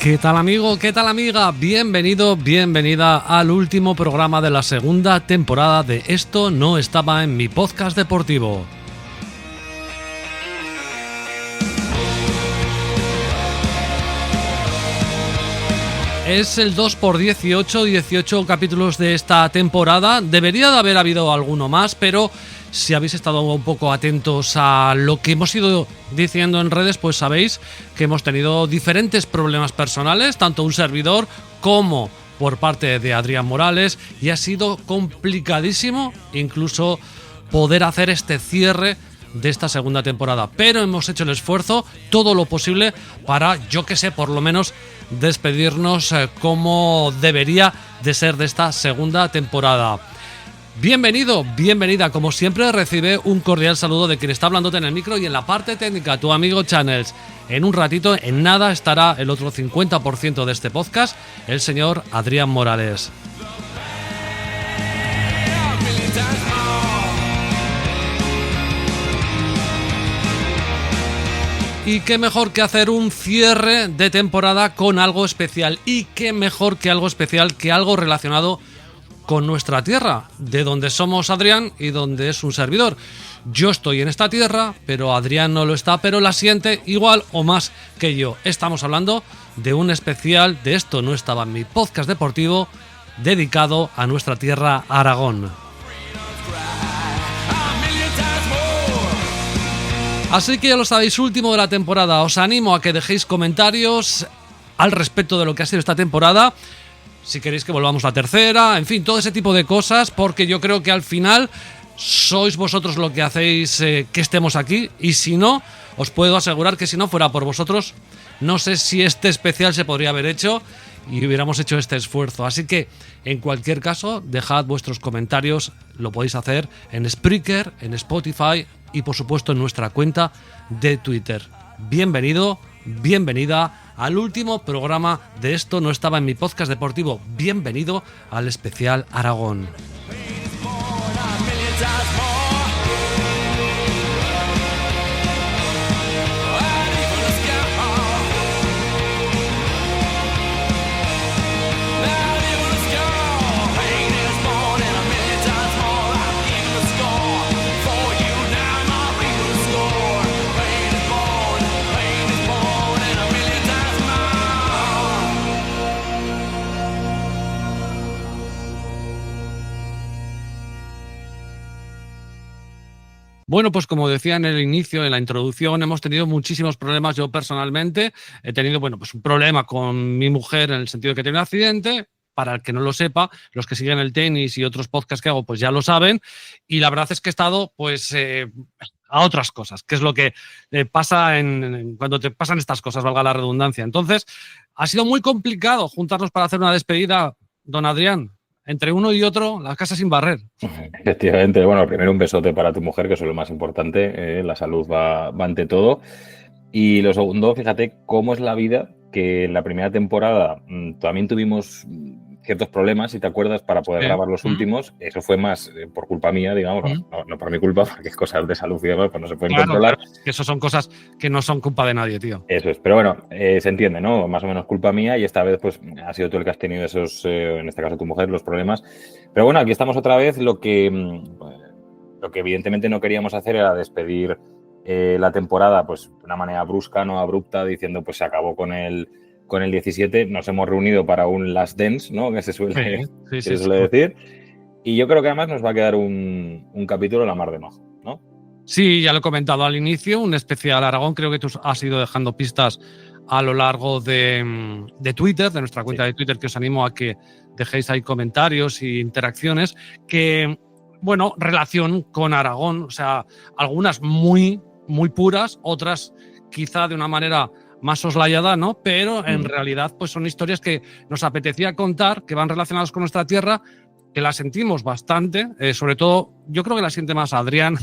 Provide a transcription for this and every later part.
¿Qué tal amigo? ¿Qué tal amiga? Bienvenido, bienvenida al último programa de la segunda temporada de Esto no estaba en mi podcast deportivo. Es el 2x18, 18 capítulos de esta temporada. Debería de haber habido alguno más, pero si habéis estado un poco atentos a lo que hemos ido diciendo en redes, pues sabéis que hemos tenido diferentes problemas personales, tanto un servidor como por parte de Adrián Morales, y ha sido complicadísimo incluso poder hacer este cierre de esta segunda temporada, pero hemos hecho el esfuerzo, todo lo posible para, yo que sé, por lo menos despedirnos como debería de ser de esta segunda temporada. Bienvenido, bienvenida, como siempre recibe un cordial saludo de quien está hablándote en el micro y en la parte técnica, tu amigo Channels. En un ratito, en nada, estará el otro 50% de este podcast, el señor Adrián Morales. Y qué mejor que hacer un cierre de temporada con algo especial. Y qué mejor que algo especial, que algo relacionado con nuestra tierra, de donde somos Adrián y donde es un servidor. Yo estoy en esta tierra, pero Adrián no lo está, pero la siente igual o más que yo. Estamos hablando de un especial de Esto no estaba en mi podcast deportivo, dedicado a nuestra tierra, Aragón. Así que ya lo sabéis, último de la temporada. Os animo a que dejéis comentarios al respecto de lo que ha sido esta temporada. Si queréis que volvamos la tercera, en fin, todo ese tipo de cosas, porque yo creo que al final sois vosotros lo que hacéis que estemos aquí, y si no, os puedo asegurar que si no fuera por vosotros, no sé si este especial se podría haber hecho y hubiéramos hecho este esfuerzo. Así que, en cualquier caso, dejad vuestros comentarios, lo podéis hacer en Spreaker, en Spotify y por supuesto en nuestra cuenta de Twitter. Bienvenido, bienvenida al último programa de Esto no estaba en mi podcast deportivo. Bienvenido al especial Aragón. Bueno, pues como decía en el inicio, en la introducción, hemos tenido muchísimos problemas. Yo personalmente he tenido, pues un problema con mi mujer en el sentido de que tiene un accidente. Para el que no lo sepa, los que siguen el tenis y otros podcasts que hago, pues ya lo saben. Y la verdad es que he estado, a otras cosas, que es lo que pasa cuando te pasan estas cosas, valga la redundancia. Entonces, ha sido muy complicado juntarnos para hacer una despedida, don Adrián. Entre uno y otro, la casa sin barrer. Efectivamente. Bueno, primero un besote para tu mujer, que eso es lo más importante. La salud va ante todo. Y lo segundo, fíjate cómo es la vida, que en la primera temporada también tuvimos ciertos problemas, si te acuerdas, para poder grabar los últimos. Eso fue más por culpa mía, digamos, no por mi culpa, porque es cosas de salud y demás, pues no se pueden controlar. Claro, que eso son cosas que no son culpa de nadie, tío. Eso es, pero bueno, se entiende, ¿no? Más o menos culpa mía, y esta vez pues ha sido tú el que has tenido esos, en este caso tu mujer, los problemas. Pero bueno, aquí estamos otra vez. Lo que evidentemente no queríamos hacer era despedir la temporada pues de una manera brusca, no abrupta, diciendo pues se acabó con el 17. Nos hemos reunido para un last dance, ¿no? Que se suele decir. Y yo creo que además nos va a quedar un capítulo la mar de majo, ¿no? Sí, ya lo he comentado al inicio, un especial Aragón. Creo que tú has ido dejando pistas a lo largo de Twitter, de nuestra cuenta de Twitter, que os animo a que dejéis ahí comentarios e interacciones que, relación con Aragón, o sea, algunas muy, muy puras, otras quizá de una manera más soslayada, ¿no? Pero en realidad pues son historias que nos apetecía contar, que van relacionadas con nuestra tierra, que la sentimos bastante, sobre todo yo creo que la siente más Adrián,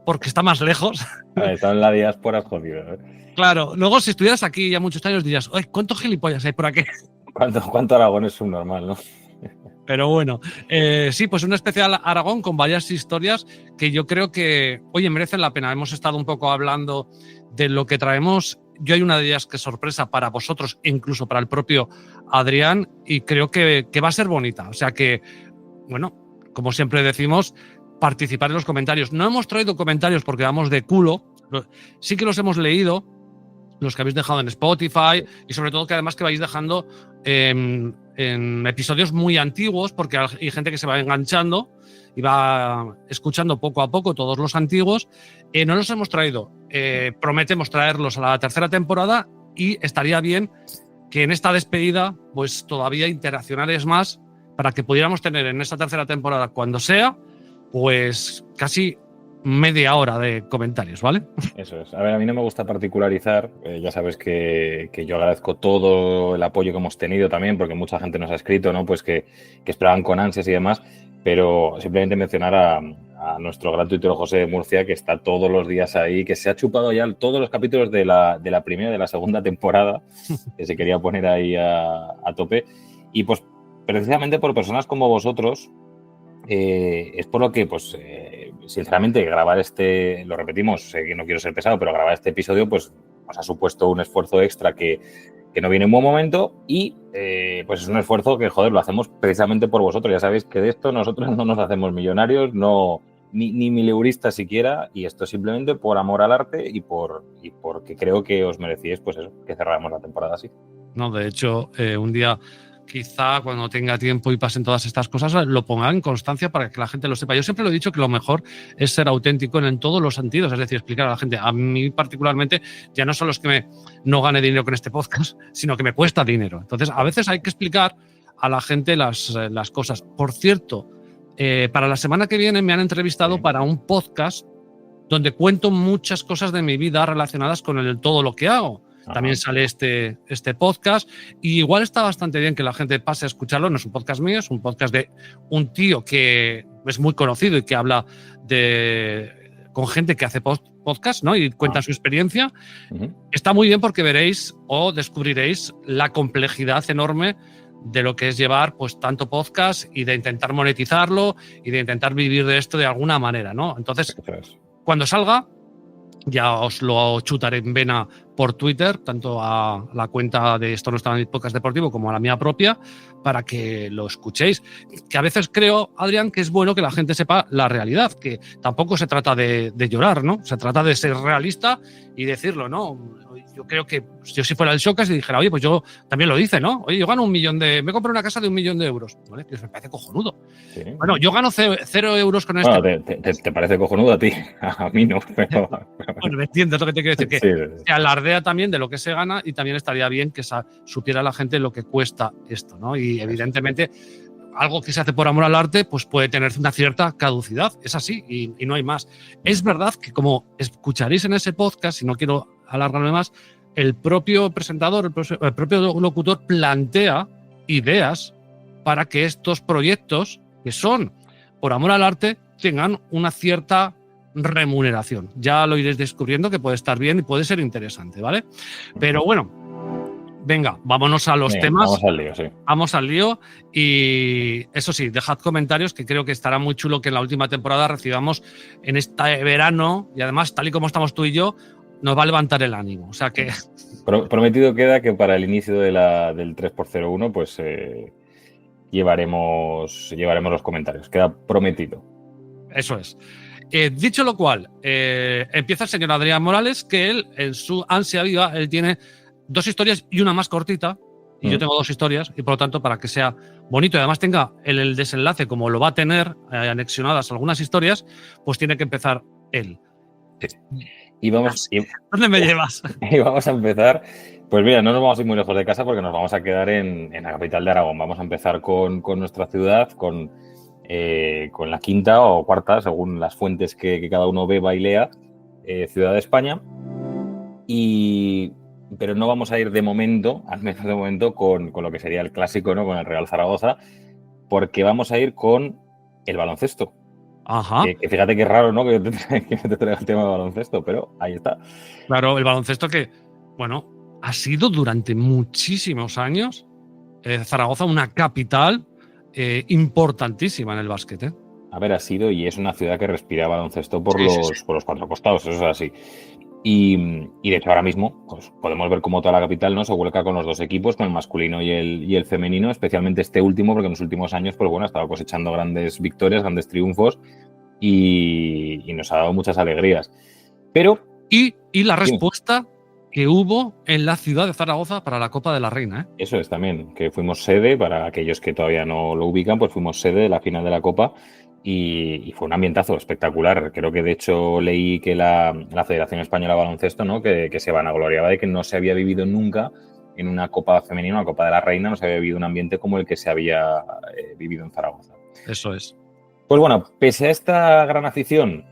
porque está más lejos. Está en la diáspora jodido, ¿eh? Claro, luego si estuvieras aquí ya muchos años dirías, ¡ay, cuántos gilipollas hay por aquí! ¿Cuánto Aragón es subnormal, ¿no? Pero bueno, sí, pues un especial Aragón con varias historias que yo creo que, oye, merecen la pena. Hemos estado un poco hablando de lo que traemos Yo hay una de ellas que es sorpresa para vosotros, incluso para el propio Adrián, y creo que va a ser bonita. O sea que, bueno, como siempre decimos, participar en los comentarios. No hemos traído comentarios porque vamos de culo. Sí que los hemos leído, los que habéis dejado en Spotify, y sobre todo que además que vais dejando en episodios muy antiguos, porque hay gente que se va enganchando y va escuchando poco a poco todos los antiguos. No los hemos traído. Prometemos traerlos a la tercera temporada y estaría bien que en esta despedida pues todavía interaccionares más para que pudiéramos tener en esta tercera temporada, cuando sea, pues casi media hora de comentarios, ¿vale? Eso es. A ver, a mí no me gusta particularizar. Ya sabes que yo agradezco todo el apoyo que hemos tenido también, porque mucha gente nos ha escrito, ¿no? Pues que esperaban con ansias y demás. Pero simplemente mencionar a nuestro gran tuitero José de Murcia, que está todos los días ahí, que se ha chupado ya todos los capítulos de la primera y de la segunda temporada, que se quería poner ahí a tope. Y pues precisamente por personas como vosotros, es por lo que, pues, sinceramente, grabar lo repetimos, sé que no quiero ser pesado, pero grabar este episodio, pues, nos ha supuesto un esfuerzo extra que no viene en buen momento y, pues, es un esfuerzo que, joder, lo hacemos precisamente por vosotros. Ya sabéis que de esto nosotros no nos hacemos millonarios, ni mileuristas siquiera, y esto simplemente por amor al arte y porque creo que os merecíais, pues eso, que cerráramos la temporada así. No, de hecho, un día quizá cuando tenga tiempo y pasen todas estas cosas, lo ponga en constancia para que la gente lo sepa. Yo siempre lo he dicho que lo mejor es ser auténtico en todos los sentidos, es decir, explicar a la gente. A mí particularmente, ya no solo es que no gane dinero con este podcast, sino que me cuesta dinero. Entonces, a veces hay que explicar a la gente las cosas. Por cierto, para la semana que viene me han entrevistado para un podcast donde cuento muchas cosas de mi vida relacionadas con todo lo que hago. También sale este podcast y igual está bastante bien que la gente pase a escucharlo. No es un podcast mío, es un podcast de un tío que es muy conocido y que habla con gente que hace podcast, ¿no? Y cuenta su experiencia. Está muy bien porque veréis o descubriréis la complejidad enorme de lo que es llevar pues tanto podcast y de intentar monetizarlo y de intentar vivir de esto de alguna manera, ¿no? Entonces, cuando salga, ya os lo chutaré en vena por Twitter, tanto a la cuenta de Esto no está en el podcast deportivo como a la mía propia, para que lo escuchéis. Que a veces creo, Adrián, que es bueno que la gente sepa la realidad, que tampoco se trata de llorar, ¿no? Se trata de ser realista y decirlo, ¿no? Yo creo que yo si fuera el Showcast y dijera, oye, pues yo también lo dice, ¿no? Oye, yo gano me compro una casa de 1 millón de euros, ¿vale? Que me parece cojonudo. Sí. Bueno, yo gano 0 euros con esto. Bueno, te parece cojonudo a ti, a mí no, pero... Bueno, me entiendes lo que te quiero decir, que se alardea también de lo que se gana y también estaría bien que supiera la gente lo que cuesta esto, ¿no? Y evidentemente algo que se hace por amor al arte pues puede tener una cierta caducidad, es así y no hay más. Es verdad que como escucharéis en ese podcast, si no quiero alargarme más, el propio presentador, el propio locutor plantea ideas para que estos proyectos, que son por amor al arte, tengan una cierta remuneración. Ya lo iréis descubriendo que puede estar bien y puede ser interesante, ¿vale? Pero bueno, venga, vámonos a los temas. Vamos al lío, sí. Vamos al lío y eso sí, dejad comentarios, que creo que estará muy chulo que en la última temporada recibamos en este verano, y además tal y como estamos tú y yo, nos va a levantar el ánimo. O sea que... Prometido queda que para el inicio del 3x01 pues llevaremos los comentarios. Queda prometido. Eso es. Dicho lo cual, empieza el señor Adrián Morales, que él, en su ansia viva, él tiene 2 historias y una más cortita, y yo tengo 2 historias, y por lo tanto, para que sea bonito y además tenga el desenlace como lo va a tener, anexionadas algunas historias, pues tiene que empezar él. Sí. Y vamos, ¿Dónde me llevas? Y vamos a empezar, pues mira, no nos vamos a ir muy lejos de casa porque nos vamos a quedar en la capital de Aragón. Vamos a empezar con nuestra ciudad, con la quinta o cuarta, según las fuentes que cada uno beba y lea, ciudad de España. Pero no vamos a ir de momento, al menos de momento, con lo que sería el clásico, ¿no? Con el Real Zaragoza, porque vamos a ir con el baloncesto. Ajá. Que fíjate que es raro, ¿no? Que te traiga el tema de baloncesto, pero ahí está. Claro, el baloncesto que, bueno, ha sido durante muchísimos años Zaragoza una capital importantísima en el básquet, ¿eh? A ver, ha sido y es una ciudad que respira baloncesto por los 4 costados, eso es así. Y de hecho ahora mismo pues, podemos ver cómo toda la capital, ¿no?, se vuelca con los dos equipos, con el masculino y el femenino, especialmente este último, porque en los últimos años pues, bueno, ha estado cosechando grandes victorias, grandes triunfos y nos ha dado muchas alegrías. Pero Y la respuesta que hubo en la ciudad de Zaragoza para la Copa de la Reina, ¿eh? Eso es también, que fuimos sede, para aquellos que todavía no lo ubican, pues fuimos sede de la final de la Copa y fue un ambientazo espectacular. Creo que de hecho leí que la Federación Española de Baloncesto, ¿no?, que se vanagloriaba de que no se había vivido nunca en una Copa femenina, una Copa de la Reina, no se había vivido un ambiente como el que se había vivido en Zaragoza. Eso es. Pues bueno, pese a esta gran afición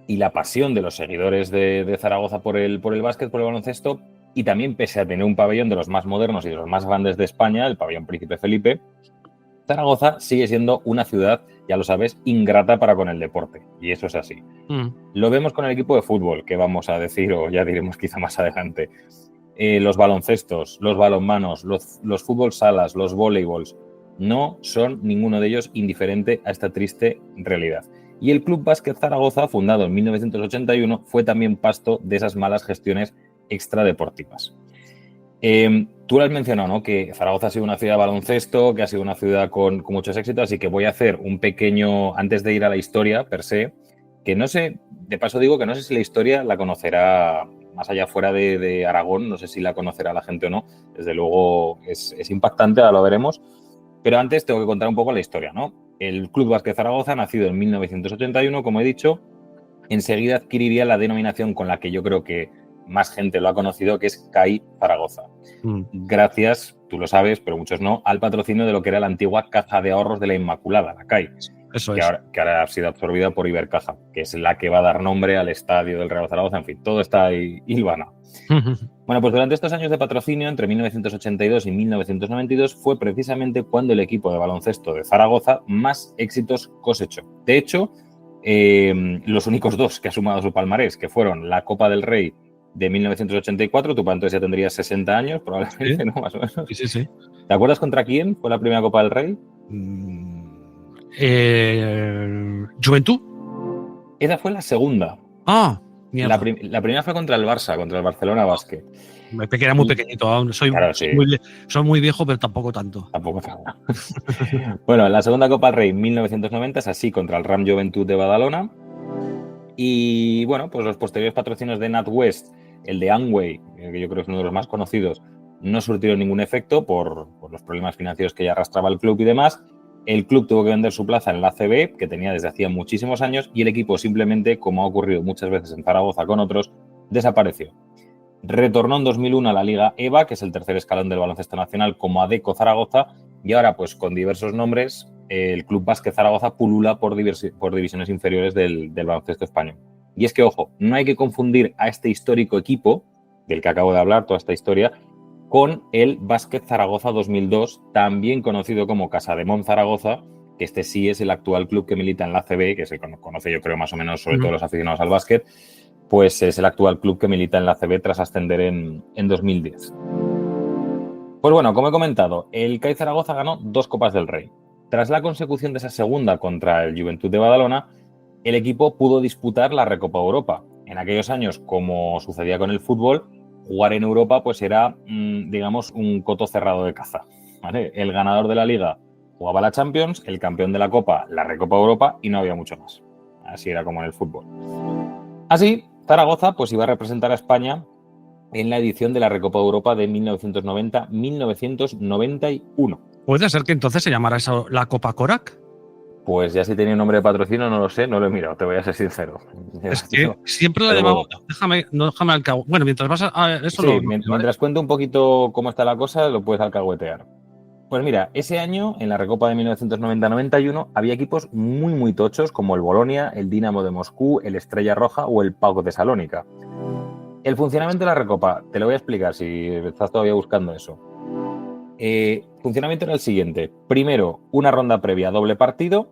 y la pasión de los seguidores de Zaragoza por el básquet, por el baloncesto, y también pese a tener un pabellón de los más modernos y de los más grandes de España, el pabellón Príncipe Felipe, Zaragoza sigue siendo una ciudad, ya lo sabes, ingrata para con el deporte, y eso es así. Lo vemos con el equipo de fútbol, que vamos a decir, o ya diremos quizá más adelante, los baloncestos, los balonmanos, los fútbol salas, los voleibols, no son ninguno de ellos indiferente a esta triste realidad. Y el Club Básquet Zaragoza, fundado en 1981, fue también pasto de esas malas gestiones extradeportivas. Tú lo has mencionado, ¿no?, que Zaragoza ha sido una ciudad de baloncesto, que ha sido una ciudad con muchos éxitos, así que voy a hacer un pequeño, antes de ir a la historia per se, que no sé, de paso digo que no sé si la historia la conocerá más allá fuera de Aragón, no sé si la conocerá la gente o no, desde luego es impactante, ahora lo veremos, pero antes tengo que contar un poco la historia, ¿no? El Club Básquet Zaragoza, nacido en 1981, como he dicho, enseguida adquiriría la denominación con la que yo creo que más gente lo ha conocido, que es CAI Zaragoza. Gracias, tú lo sabes, pero muchos no, al patrocinio de lo que era la antigua Caja de Ahorros de la Inmaculada, la CAI. Eso que es. que ahora ha sido absorbida por Ibercaja, que es la que va a dar nombre al estadio del Real Zaragoza. En fin, todo está ahí hilvanado. Bueno, pues durante estos años de patrocinio, entre 1982 y 1992, fue precisamente cuando el equipo de baloncesto de Zaragoza más éxitos cosechó. De hecho, los únicos dos que ha sumado a su palmarés, que fueron la Copa del Rey de 1984, tú para entonces ya tendrías 60 años, probablemente, ¿sí?, ¿no? Más o menos. Sí. ¿Te acuerdas contra quién fue la primera Copa del Rey? ¿Juventud? Esa fue la segunda. Ah, mierda. La primera fue contra el Barça, contra el Barcelona Basket. Era muy pequeñito aún. Soy muy viejo, pero tampoco tanto. Tampoco tanto. Bueno, la segunda Copa del Rey, 1990, es así, contra el RAM Joventut de Badalona. Y bueno, pues los posteriores patrocinios de NatWest, el de Amway, que yo creo que es uno de los más conocidos, no surtieron ningún efecto por los problemas financieros que ya arrastraba el club y demás. El club tuvo que vender su plaza en la ACB, que tenía desde hacía muchísimos años, y el equipo simplemente, como ha ocurrido muchas veces en Zaragoza con otros, desapareció. Retornó en 2001 a la Liga EVA, que es el tercer escalón del baloncesto nacional, como ADECO Zaragoza, y ahora, pues con diversos nombres, el Club Básquet Zaragoza pulula por divisiones inferiores del baloncesto español. Y es que, ojo, no hay que confundir a este histórico equipo, del que acabo de hablar, toda esta historia, con el Básquet Zaragoza 2002, también conocido como Casademont Zaragoza, que este sí es el actual club que milita en la ACB, que se conoce yo creo más o menos sobre todo los aficionados al básquet, pues es el actual club que milita en la ACB tras ascender en 2010. Pues bueno, como he comentado, el CAI Zaragoza ganó 2 Copas del Rey. Tras la consecución de esa segunda contra el Joventut de Badalona, el equipo pudo disputar la Recopa Europa. En aquellos años, como sucedía con el fútbol, jugar en Europa pues era, digamos, un coto cerrado de caza, ¿vale? El ganador de la Liga jugaba la Champions, el campeón de la Copa la Recopa Europa y no había mucho más. Así era como en el fútbol. Así, Zaragoza pues iba a representar a España en la edición de la Recopa Europa de 1990-1991. ¿Puede ser que entonces se llamara eso la Copa Korak? Pues ya si tenía nombre de patrocinio no lo sé, no lo he mirado, te voy a ser sincero. Es que siempre la llamaba. Déjame alcahuetear. Bueno, mientras vas a eso. Sí, mientras cuento un poquito cómo está la cosa, lo puedes alcahuetear. Pues mira, ese año, en la Recopa de 1990-91, había equipos muy tochos como el Bolonia, el Dinamo de Moscú, el Estrella Roja o el PAOK de Salónica. El funcionamiento de la Recopa, te lo voy a explicar si estás todavía buscando eso. Funcionamiento era el siguiente. Primero, una ronda previa doble partido,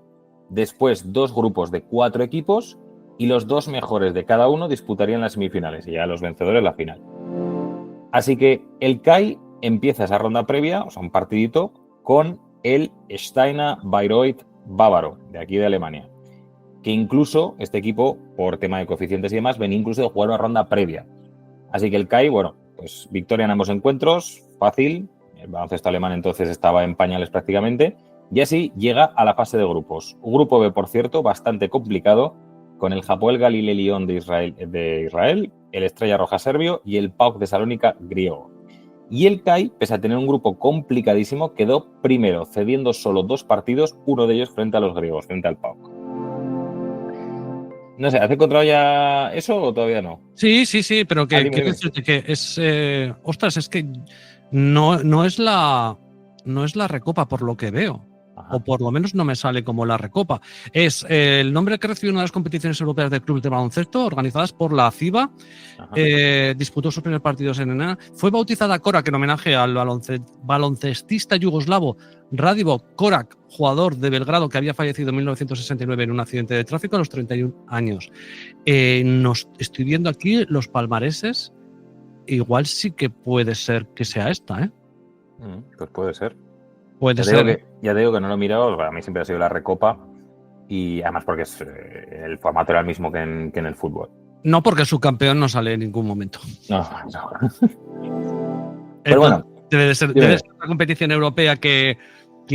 después 2 grupos de 4 equipos y los 2 mejores de cada uno disputarían las semifinales y ya los vencedores la final. Así que el CAI empieza esa ronda previa, o sea, un partidito, con el Steiner Bayreuth bávaro, de aquí de Alemania. que incluso este equipo, por tema de coeficientes y demás, venía incluso de jugar una ronda previa. Así que el CAI, bueno, pues victoria en ambos encuentros, fácil. El baloncesto alemán entonces estaba en pañales prácticamente. Y así llega a la fase de grupos. Un grupo B, por cierto, bastante complicado, con el Hapoel Galilei Lyon de Israel, el Estrella Roja serbio y el PAOK de Salónica griego. Y el CAI, pese a tener un grupo complicadísimo, quedó primero, cediendo solo 2 partidos, uno de ellos frente a los griegos, frente al PAOK. No sé, ¿has encontrado ya eso o todavía no? Sí, pero que dime. quiero decirte que es. Ostras, es que no es la Recopa por lo que veo. Ajá. O por lo menos no me sale como la Recopa. Es el nombre que recibió una de las competiciones europeas de clubes de baloncesto organizadas por la FIBA. Disputó sus primeros partidos en enero. Fue bautizada Korak en homenaje al baloncestista yugoslavo Radivoj Korak, jugador de Belgrado que había fallecido en 1969 en un accidente de tráfico a los 31 años. Estoy viendo aquí los palmareses. Igual sí que puede ser que sea esta, ¿eh? Pues puede ser. Puede ser. Ya te digo que no lo he mirado, para mí siempre ha sido la Recopa y además porque el formato era el mismo que en el fútbol. No, porque su campeón no sale en ningún momento. No. Pero bueno, debe ser una competición europea que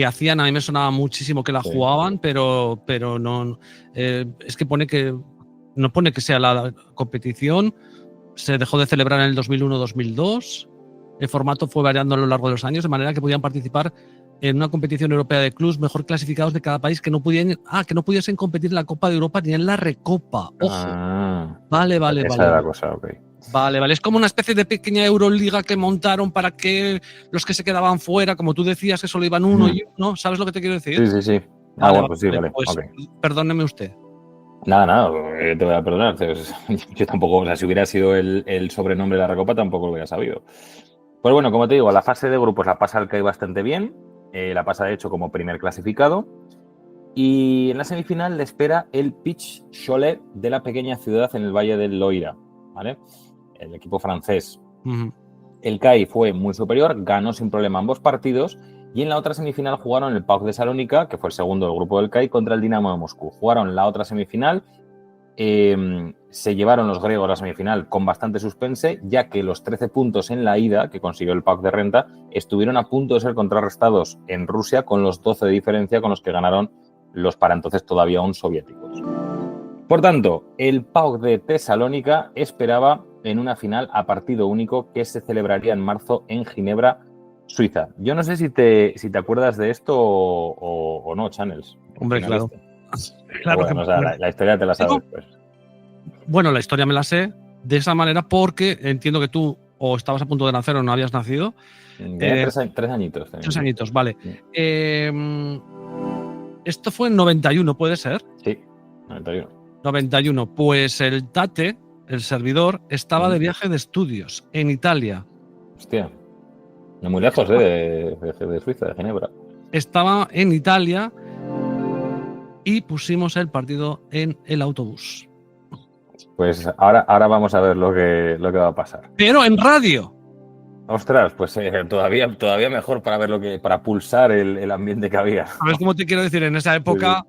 hacían, a mí me sonaba muchísimo que la jugaban, pero no. Es que no pone que sea la competición. Se dejó de celebrar en el 2001-2002. El formato fue variando a lo largo de los años, de manera que podían participar en una competición europea de clubs mejor clasificados de cada país que no pudiesen competir en la Copa de Europa ni en la Recopa. Ojo. Vale. Esa es la cosa, ok. Vale. Es como una especie de pequeña Euroliga que montaron para que los que se quedaban fuera, como tú decías, que solo iban uno y uno. ¿Sabes lo que te quiero decir? Sí. Vale, pues sí, vale. Pues okay. Perdóneme usted. Nada, te voy a perdonar. Yo tampoco, o sea, si hubiera sido el sobrenombre de la Recopa, tampoco lo hubiera sabido. Pues bueno, como te digo, la fase de grupos la pasa el CAI bastante bien. La pasa, de hecho, como primer clasificado. Y en la semifinal le espera el Pitch Cholet de la pequeña ciudad en el Valle del Loira, ¿vale? El equipo francés. El CAI fue muy superior, ganó sin problema ambos partidos. Y en la otra semifinal jugaron el PAOK de Salónica, que fue el segundo del grupo del CAI, contra el Dinamo de Moscú. Jugaron la otra semifinal. Se llevaron los griegos a la semifinal con bastante suspense, ya que los 13 puntos en la ida que consiguió el PAOK de Renta estuvieron a punto de ser contrarrestados en Rusia con los 12 de diferencia con los que ganaron los para entonces todavía aún soviéticos. Por tanto, el PAOK de Tesalónica esperaba en una final a partido único que se celebraría en marzo en Ginebra, Suiza. Yo no sé si te acuerdas de esto o no, Channels. Hombre, claro. Claro, bueno, la historia te la sabes después. Bueno, la historia me la sé de esa manera porque entiendo que tú o estabas a punto de nacer o no habías nacido. 3 añitos. 3 añitos, vale. Esto fue en 91, ¿puede ser? Sí, 91. 91. Pues el Tate, el servidor, estaba de viaje de estudios en Italia. Hostia. No muy lejos, de Suiza, de Ginebra. Estaba en Italia y pusimos el partido en el autobús. Pues ahora vamos a ver lo que va a pasar. Pero en radio. Ostras, pues todavía mejor para pulsar el ambiente que había. ¿Sabes cómo te quiero decir? En esa época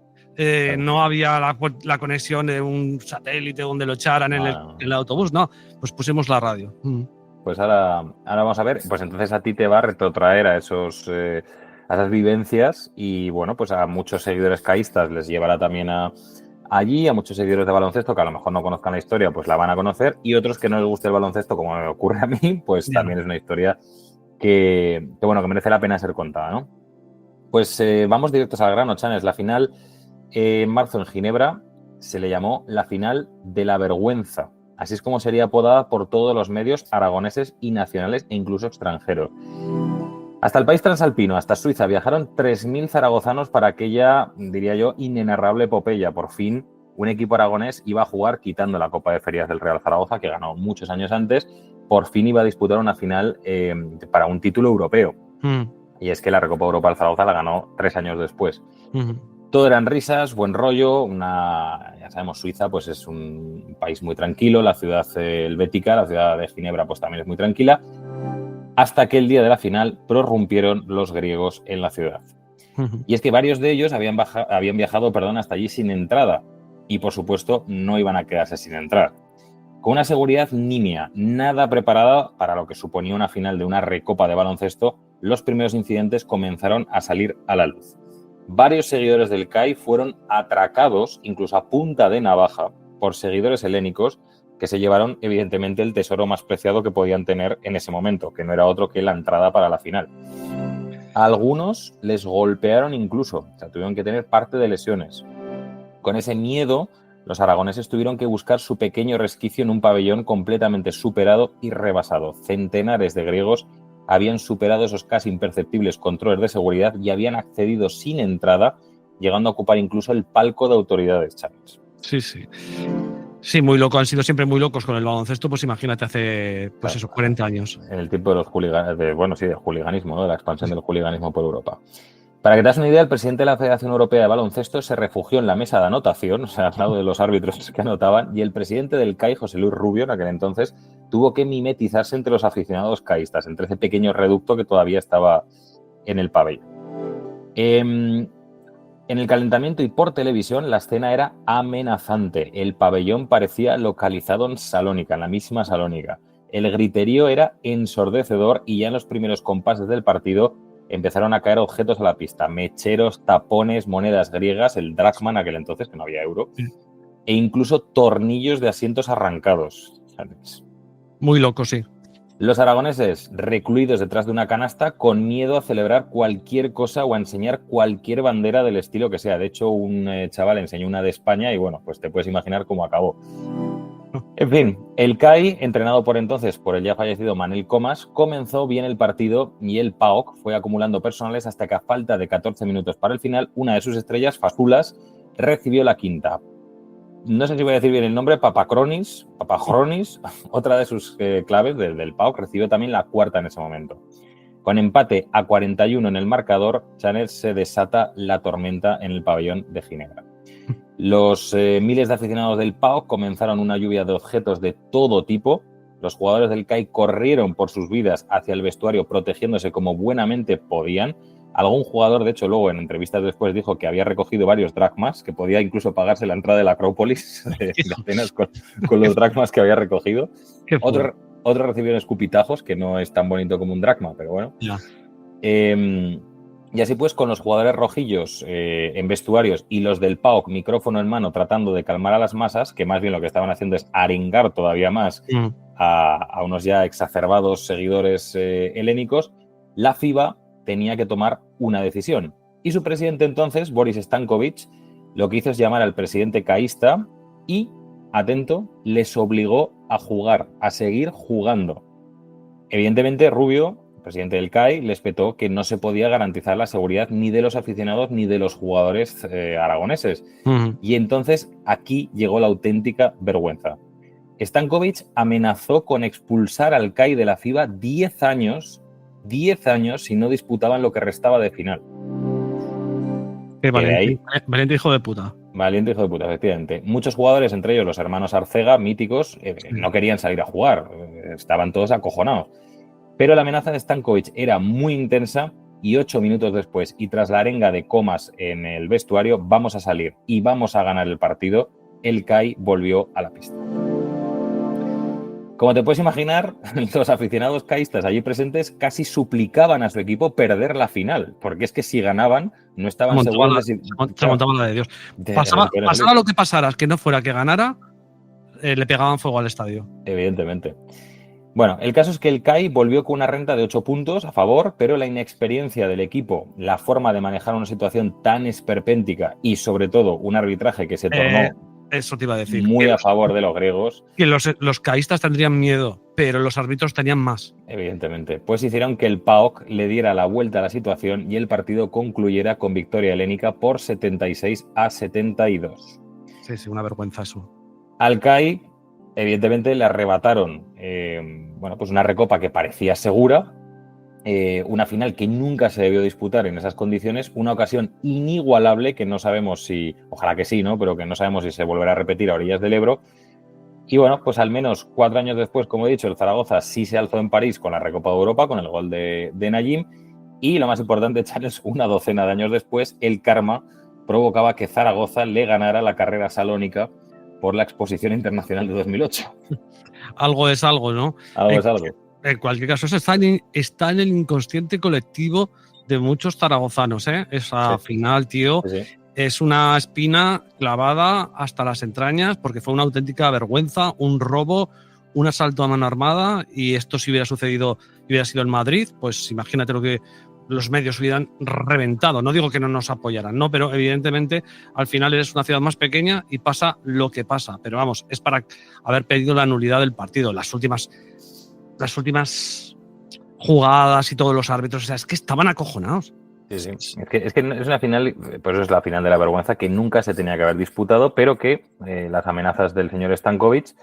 no había la conexión de un satélite donde lo echaran en el autobús, no. Pues pusimos la radio. Pues ahora vamos a ver. Pues entonces a ti te va a retrotraer a esas vivencias y bueno, pues a muchos seguidores caístas les llevará también allí, a muchos seguidores de baloncesto que a lo mejor no conozcan la historia, pues la van a conocer, y otros que no les guste el baloncesto, como me ocurre a mí, pues también es una historia que merece la pena ser contada, ¿no? Pues vamos directos al grano, Chanes. La final en marzo en Ginebra se le llamó la final de la vergüenza. Así es como sería apodada por todos los medios aragoneses y nacionales e incluso extranjeros. Hasta el país transalpino, hasta Suiza, viajaron 3.000 zaragozanos para aquella, diría yo, inenarrable epopeya. Por fin, un equipo aragonés iba a jugar, quitando la Copa de Ferias del Real Zaragoza, que ganó muchos años antes, por fin iba a disputar una final para un título europeo. Y es que la Recopa Europa del Zaragoza la ganó 3 años después. Todo eran risas, buen rollo. Ya sabemos, Suiza pues es un país muy tranquilo, la ciudad helvética, la ciudad de Ginebra pues también es muy tranquila. Hasta que el día de la final prorrumpieron los griegos en la ciudad. Y es que varios de ellos habían viajado hasta allí sin entrada. y, por supuesto, no iban a quedarse sin entrar. Con una seguridad nimia, nada preparada para lo que suponía una final de una recopa de baloncesto, los primeros incidentes comenzaron a salir a la luz. Varios seguidores del CAI fueron atracados, incluso a punta de navaja, por seguidores helénicos que se llevaron, evidentemente, el tesoro más preciado que podían tener en ese momento, que no era otro que la entrada para la final. A algunos les golpearon incluso, o sea, tuvieron que tener parte de lesiones. Con ese miedo, los aragoneses tuvieron que buscar su pequeño resquicio en un pabellón completamente superado y rebasado. Centenares de griegos habían superado esos casi imperceptibles controles de seguridad y habían accedido sin entrada, llegando a ocupar incluso el palco de autoridades, Charles. Sí, sí. Sí, muy loco. Han sido siempre muy locos con el baloncesto, pues imagínate hace pues esos 40 años. En el tiempo de los del hooliganismo, ¿no? De la expansión del hooliganismo por Europa. Para que te das una idea, el presidente de la Federación Europea de Baloncesto se refugió en la mesa de anotación, o sea, al lado de los árbitros que anotaban, y el presidente del CAI, José Luis Rubio, en aquel entonces, tuvo que mimetizarse entre los aficionados caístas, entre ese pequeño reducto que todavía estaba en el pabellón. En el calentamiento y por televisión, la escena era amenazante. El pabellón parecía localizado en Salónica, en la misma Salónica. El griterío era ensordecedor y ya en los primeros compases del partido empezaron a caer objetos a la pista, mecheros, tapones, monedas griegas, el drachma en aquel entonces, que no había euro, e incluso tornillos de asientos arrancados. Muy loco, sí. Los aragoneses recluidos detrás de una canasta con miedo a celebrar cualquier cosa o a enseñar cualquier bandera del estilo que sea. De hecho, un chaval enseñó una de España y bueno, pues te puedes imaginar cómo acabó. En fin, el CAI, entrenado por entonces por el ya fallecido Manel Comas, comenzó bien el partido y el PAOK fue acumulando personales hasta que a falta de 14 minutos para el final, una de sus estrellas, Fasulas, recibió la quinta. No sé si voy a decir bien el nombre, Papachronis, otra de sus claves del PAOK, recibió también la cuarta en ese momento. Con empate a 41 en el marcador, Chanel se desata la tormenta en el pabellón de Ginebra. Los miles de aficionados del PAOK comenzaron una lluvia de objetos de todo tipo. Los jugadores del CAI corrieron por sus vidas hacia el vestuario protegiéndose como buenamente podían. Algún jugador, de hecho, luego en entrevistas después dijo que había recogido varios dracmas, que podía incluso pagarse la entrada de la Acrópolis de Atenas con los dracmas que había recogido. Otros recibieron escupitajos, que no es tan bonito como un dracma, pero bueno. Ya. Y así pues, con los jugadores rojillos en vestuarios y los del PAOK micrófono en mano tratando de calmar a las masas, que más bien lo que estaban haciendo es arengar todavía más a unos ya exacerbados seguidores helénicos, la FIBA tenía que tomar una decisión. Y su presidente entonces, Boris Stankovic, lo que hizo es llamar al presidente caísta y, atento, les obligó a jugar, a seguir jugando. Evidentemente, Rubio, presidente del CAI, les petó que no se podía garantizar la seguridad ni de los aficionados ni de los jugadores aragoneses. Y entonces aquí llegó la auténtica vergüenza. Stankovic amenazó con expulsar al CAI de la FIBA 10 años si no disputaban lo que restaba de final. Qué valiente hijo de puta. Valiente hijo de puta, efectivamente. Muchos jugadores, entre ellos los hermanos Arcega, míticos, no querían salir a jugar. Estaban todos acojonados. Pero la amenaza de Stankovic era muy intensa y 8 minutos después, y tras la arenga de Comas en el vestuario, vamos a salir y vamos a ganar el partido, el CAI volvió a la pista. Como te puedes imaginar, los aficionados caístas allí presentes casi suplicaban a su equipo perder la final, porque es que si ganaban no estaban seguros de si... Se montaba la de Dios. Pasara lo que pasara, que no fuera que ganara, le pegaban fuego al estadio. Evidentemente. Bueno, el caso es que el CAI volvió con una renta de 8 puntos a favor, pero la inexperiencia del equipo, la forma de manejar una situación tan esperpéntica y sobre todo un arbitraje que se tornó eso te iba a decir, muy a favor de los griegos. Que los caístas tendrían miedo, pero los árbitros tenían más. Evidentemente. Pues hicieron que el PAOK le diera la vuelta a la situación y el partido concluyera con victoria helénica por 76-72. Sí, una vergüenza eso. Al CAI, evidentemente, le arrebataron pues una recopa que parecía segura, una final que nunca se debió disputar en esas condiciones, una ocasión inigualable que no sabemos si, ojalá que sí, ¿no? Pero que no sabemos si se volverá a repetir a orillas del Ebro. Y bueno, pues al menos 4 años después, como he dicho, el Zaragoza sí se alzó en París con la Recopa de Europa, con el gol de Najim. Y lo más importante, Charles, una docena de años después, el karma provocaba que Zaragoza le ganara la carrera salónica por la Exposición Internacional de 2008. Algo es algo, ¿no? Algo es algo. En cualquier caso, eso está en el inconsciente colectivo de muchos zaragozanos, ¿eh? Esa final, tío, Sí. es una espina clavada hasta las entrañas porque fue una auténtica vergüenza, un robo, un asalto a mano armada, y esto si hubiera sucedido y hubiera sido en Madrid, pues imagínate lo que los medios hubieran reventado. No digo que no nos apoyaran, no, pero evidentemente al final eres una ciudad más pequeña y pasa lo que pasa. Pero vamos, es para haber pedido la nulidad del partido. Las últimas jugadas y todos los árbitros, o sea, es que estaban acojonados. Sí. Es que es una final, pues es la final de la vergüenza que nunca se tenía que haber disputado, pero que las amenazas del señor Stankovic,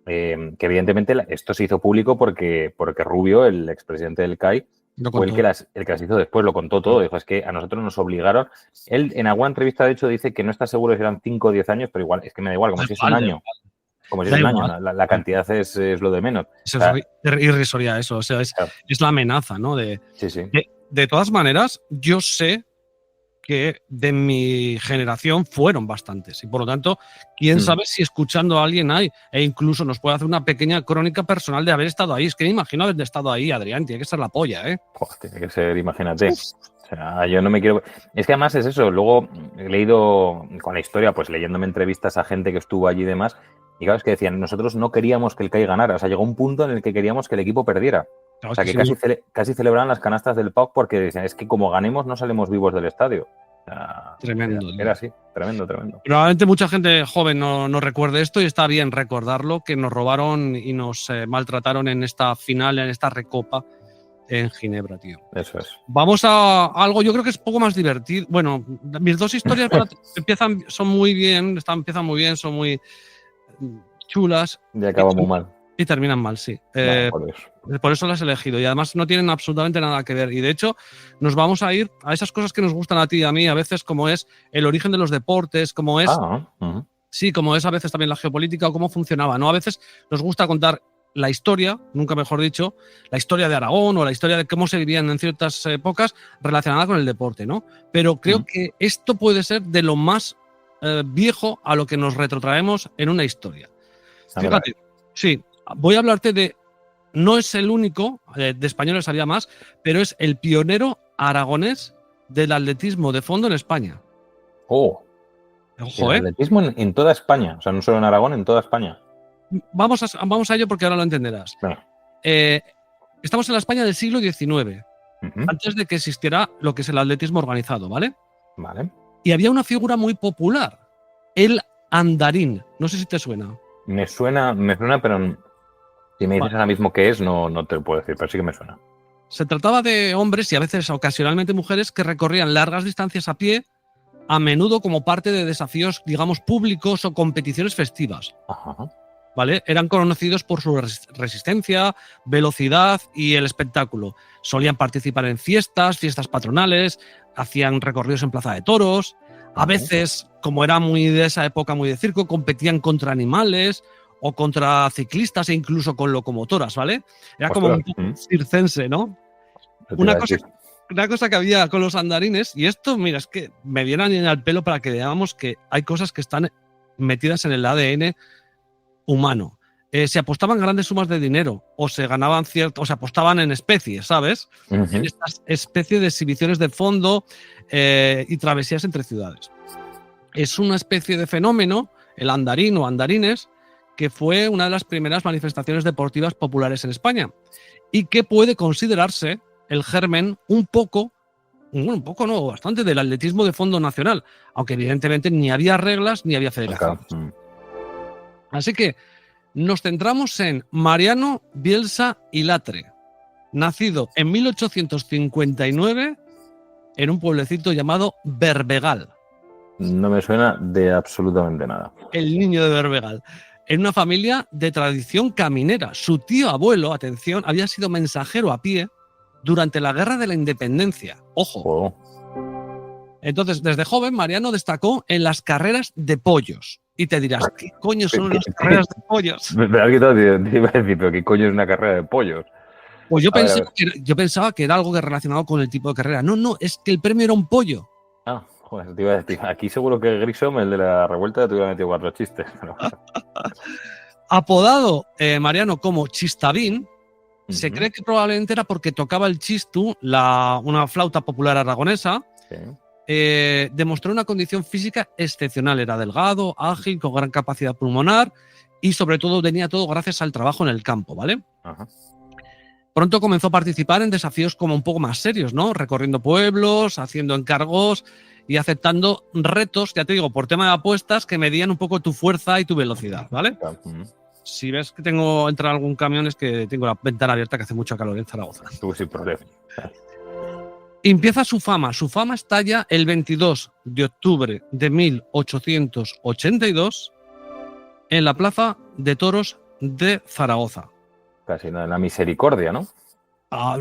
que evidentemente esto se hizo público porque Rubio, el expresidente del CAI, fue el que las hizo después, lo contó todo. Dijo, es que a nosotros nos obligaron. Él en alguna entrevista, de hecho, dice que no está seguro si eran 5 o 10 años, pero igual, es que me da igual, como si es un año. Como si es un año, la cantidad es lo de menos. Eso es irrisoria, eso. O sea, es la amenaza, ¿no? Sí. De todas maneras, yo sé que de mi generación fueron bastantes y por lo tanto, quién sabe si escuchando a alguien hay, e incluso nos puede hacer una pequeña crónica personal de haber estado ahí. Es que me imagino haber estado ahí, Adrián, tiene que ser la polla, ¿eh? Joder, tiene que ser, imagínate. O sea, yo no me quiero... Es que además es eso, luego he leído con la historia, pues leyéndome entrevistas a gente que estuvo allí y demás, y claro, es que decían, nosotros no queríamos que el CAI ganara, o sea, llegó un punto en el que queríamos que el equipo perdiera. Claro, o sea, que casi celebraban las canastas del PAOK porque decían, es que como ganemos no salimos vivos del estadio. O sea, tremendo. Era así, tremendo. Probablemente mucha gente joven no recuerde esto y está bien recordarlo, que nos robaron y nos maltrataron en esta final, en esta recopa en Ginebra, tío. Eso es. Vamos a algo, yo creo que es un poco más divertido. Bueno, mis dos historias empiezan muy bien, son muy chulas. Y acaban muy mal. Y terminan mal, sí. Por eso las he elegido. Y además no tienen absolutamente nada que ver. Y de hecho, nos vamos a ir a esas cosas que nos gustan a ti y a mí, a veces, como es el origen de los deportes, como es. Sí, como es a veces también la geopolítica o cómo funcionaba, ¿no? A veces nos gusta contar la historia, nunca mejor dicho, la historia de Aragón o la historia de cómo se vivían en ciertas épocas relacionada con el deporte, ¿no? Pero creo que esto puede ser de lo más viejo a lo que nos retrotraemos en una historia. Fíjate, sí, voy a hablarte de, no es el único, de españoles había más, pero es el pionero aragonés del atletismo de fondo en España. Ojo, el atletismo en toda España, o sea, no solo en Aragón, en toda España. Vamos a ello porque ahora lo entenderás. Claro. Estamos en la España del siglo XIX, antes de que existiera lo que es el atletismo organizado, ¿vale? Vale. Y había una figura muy popular, el andarín. No sé si te suena. Me suena, pero si me dices ahora mismo qué es, no te lo puedo decir, pero sí que me suena. Se trataba de hombres y a veces ocasionalmente mujeres que recorrían largas distancias a pie, a menudo como parte de desafíos, digamos, públicos o competiciones festivas. Ajá. ¿Vale? Eran conocidos por su resistencia, velocidad y el espectáculo. Solían participar en fiestas patronales, hacían recorridos en plaza de toros. A veces, como era muy de esa época, muy de circo, competían contra animales o contra ciclistas e incluso con locomotoras, ¿vale? Era como un poco circense, ¿no? Una cosa que había con los andarines, y esto, mira, es que me vienen al pelo para que veamos que hay cosas que están metidas en el ADN humano. Se apostaban grandes sumas de dinero o se ganaban o se apostaban en especies, ¿sabes? En estas especies de exhibiciones de fondo y travesías entre ciudades. Es una especie de fenómeno, el andarín o andarines, que fue una de las primeras manifestaciones deportivas populares en España y que puede considerarse el germen bastante del atletismo de fondo nacional, aunque evidentemente ni había reglas ni había federaciones. Así que nos centramos en Mariano Bielsa y Latre, nacido en 1859 en un pueblecito llamado Berbegal. No me suena de absolutamente nada. El niño de Berbegal. En una familia de tradición caminera. Su tío abuelo, atención, había sido mensajero a pie durante la Guerra de la Independencia. Ojo. Entonces, desde joven, Mariano destacó en las carreras de pollos. Y te dirás, ¿qué coño son las carreras de pollos? Te iba a decir, pero ¿qué coño es una carrera de pollos? Pues yo pensaba que era algo relacionado con el tipo de carrera. No, es que el premio era un pollo. Joder, te iba a decir, aquí seguro que Grissom, el de la revuelta, te hubiera metido 4 chistes. Pero... Apodado, Mariano, como Chistavín, se cree que probablemente era porque tocaba el chistu, una flauta popular aragonesa. Sí. Demostró una condición física excepcional. Era delgado, ágil, con gran capacidad pulmonar y sobre todo tenía todo gracias al trabajo en el campo, ¿vale? Ajá. Pronto comenzó a participar en desafíos como un poco más serios, ¿no? Recorriendo pueblos, haciendo encargos y aceptando retos, ya te digo, por tema de apuestas que medían un poco tu fuerza y tu velocidad, ¿vale? Si ves que tengo entrar algún camión es que tengo la ventana abierta, que hace mucho calor en Zaragoza. Tú sin problema. Empieza su fama. Su fama estalla el 22 de octubre de 1882 en la Plaza de Toros de Zaragoza. Casi nada, la misericordia, ¿no?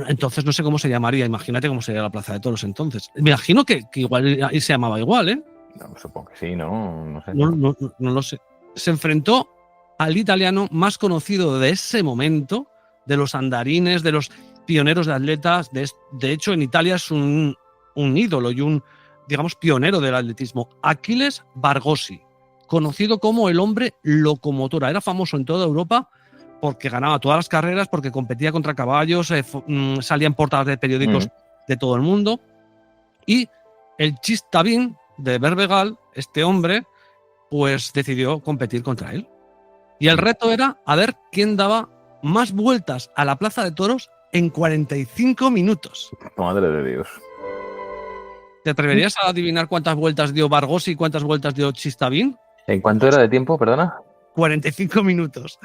Entonces no sé cómo se llamaría. Imagínate cómo sería la Plaza de Toros entonces. Me imagino que igual ahí se llamaba igual, ¿eh? No, supongo que sí, ¿no? No sé. No lo sé. Se enfrentó al italiano más conocido de ese momento, de los andarines, de los pioneros de atletas. De hecho, en Italia es un ídolo y un, digamos, pionero del atletismo. Achilles Bargossi, conocido como el hombre locomotora. Era famoso en toda Europa porque ganaba todas las carreras, porque competía contra caballos, salía en portadas de periódicos de todo el mundo. Y el Chistavín de Berbegal, este hombre, pues decidió competir contra él. Y el reto era a ver quién daba más vueltas a la Plaza de Toros en 45 minutos. Madre de Dios. ¿Te atreverías a adivinar cuántas vueltas dio Bargossi y cuántas vueltas dio Chistavín? ¿En cuánto era de tiempo, perdona? 45 minutos.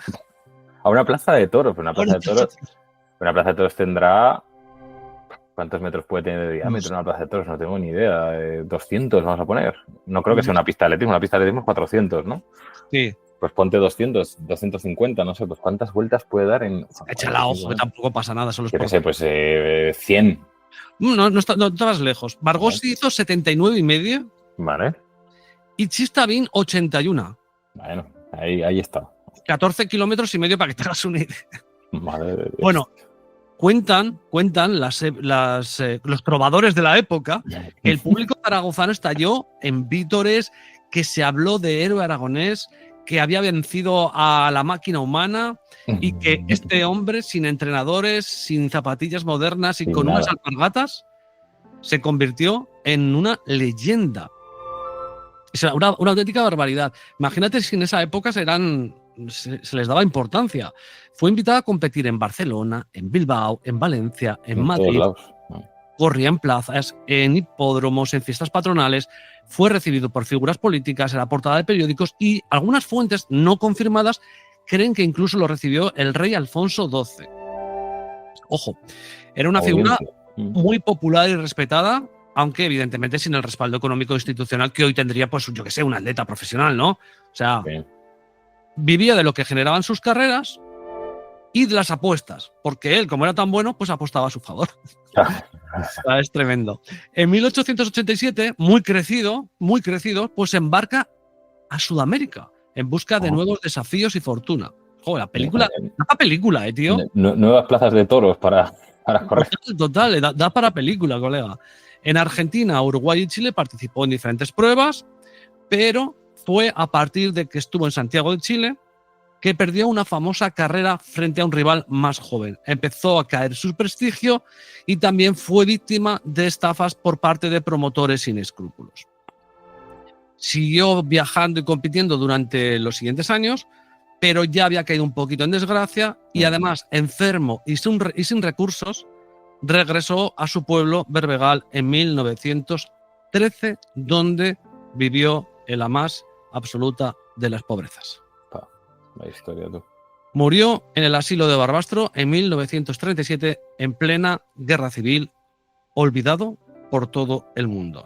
A una plaza de toros. Una plaza de toros tendrá... ¿Cuántos metros puede tener de diámetro una plaza de toros? No tengo ni idea. 200 vamos a poner. No creo que sea una pista de atletismo. Una pista de atletismo es 400, ¿no? Sí. Pues ponte 200, 250, no sé, pues ¿cuántas vueltas puede dar en...? Échala ojo, que tampoco pasa nada. Solo yo qué sé, pues 100. No estabas lejos. Bargossi hizo 79,5. Vale. Y Chistavín 81. Bueno, ahí está. 14,5 kilómetros para que te hagas una idea. Madre de Dios. Bueno, cuentan los trovadores de la época que el público zaragozano estalló en vítores, que se habló de héroe aragonés, que había vencido a la máquina humana y que este hombre, sin entrenadores, sin zapatillas modernas y con unas alpargatas, se convirtió en una leyenda. O sea, una auténtica barbaridad. Imagínate si en esa época se les daba importancia. Fue invitada a competir en Barcelona, en Bilbao, en Valencia, en Madrid. Corría en plazas, en hipódromos, en fiestas patronales. Fue recibido por figuras políticas en la portada de periódicos y algunas fuentes no confirmadas creen que incluso lo recibió el rey Alfonso XII. Ojo, era una figura muy popular y respetada, aunque evidentemente sin el respaldo económico institucional que hoy tendría, pues yo que sé, un atleta profesional, ¿no? O sea, vivía de lo que generaban sus carreras y de las apuestas, porque él, como era tan bueno, pues apostaba a su favor. Es tremendo. En 1887, muy crecido, pues embarca a Sudamérica en busca de nuevos desafíos y fortuna. Joder, la película, tío. Nuevas plazas de toros para correr. Total, da para película, colega. En Argentina, Uruguay y Chile participó en diferentes pruebas, pero fue a partir de que estuvo en Santiago de Chile que perdió una famosa carrera frente a un rival más joven. Empezó a caer su prestigio y también fue víctima de estafas por parte de promotores sin escrúpulos. Siguió viajando y compitiendo durante los siguientes años, pero ya había caído un poquito en desgracia y además, enfermo y sin recursos, regresó a su pueblo, Berbegal, en 1913, donde vivió en la más absoluta de las pobrezas. La historia, tú. Murió en el asilo de Barbastro en 1937, en plena guerra civil, olvidado por todo el mundo.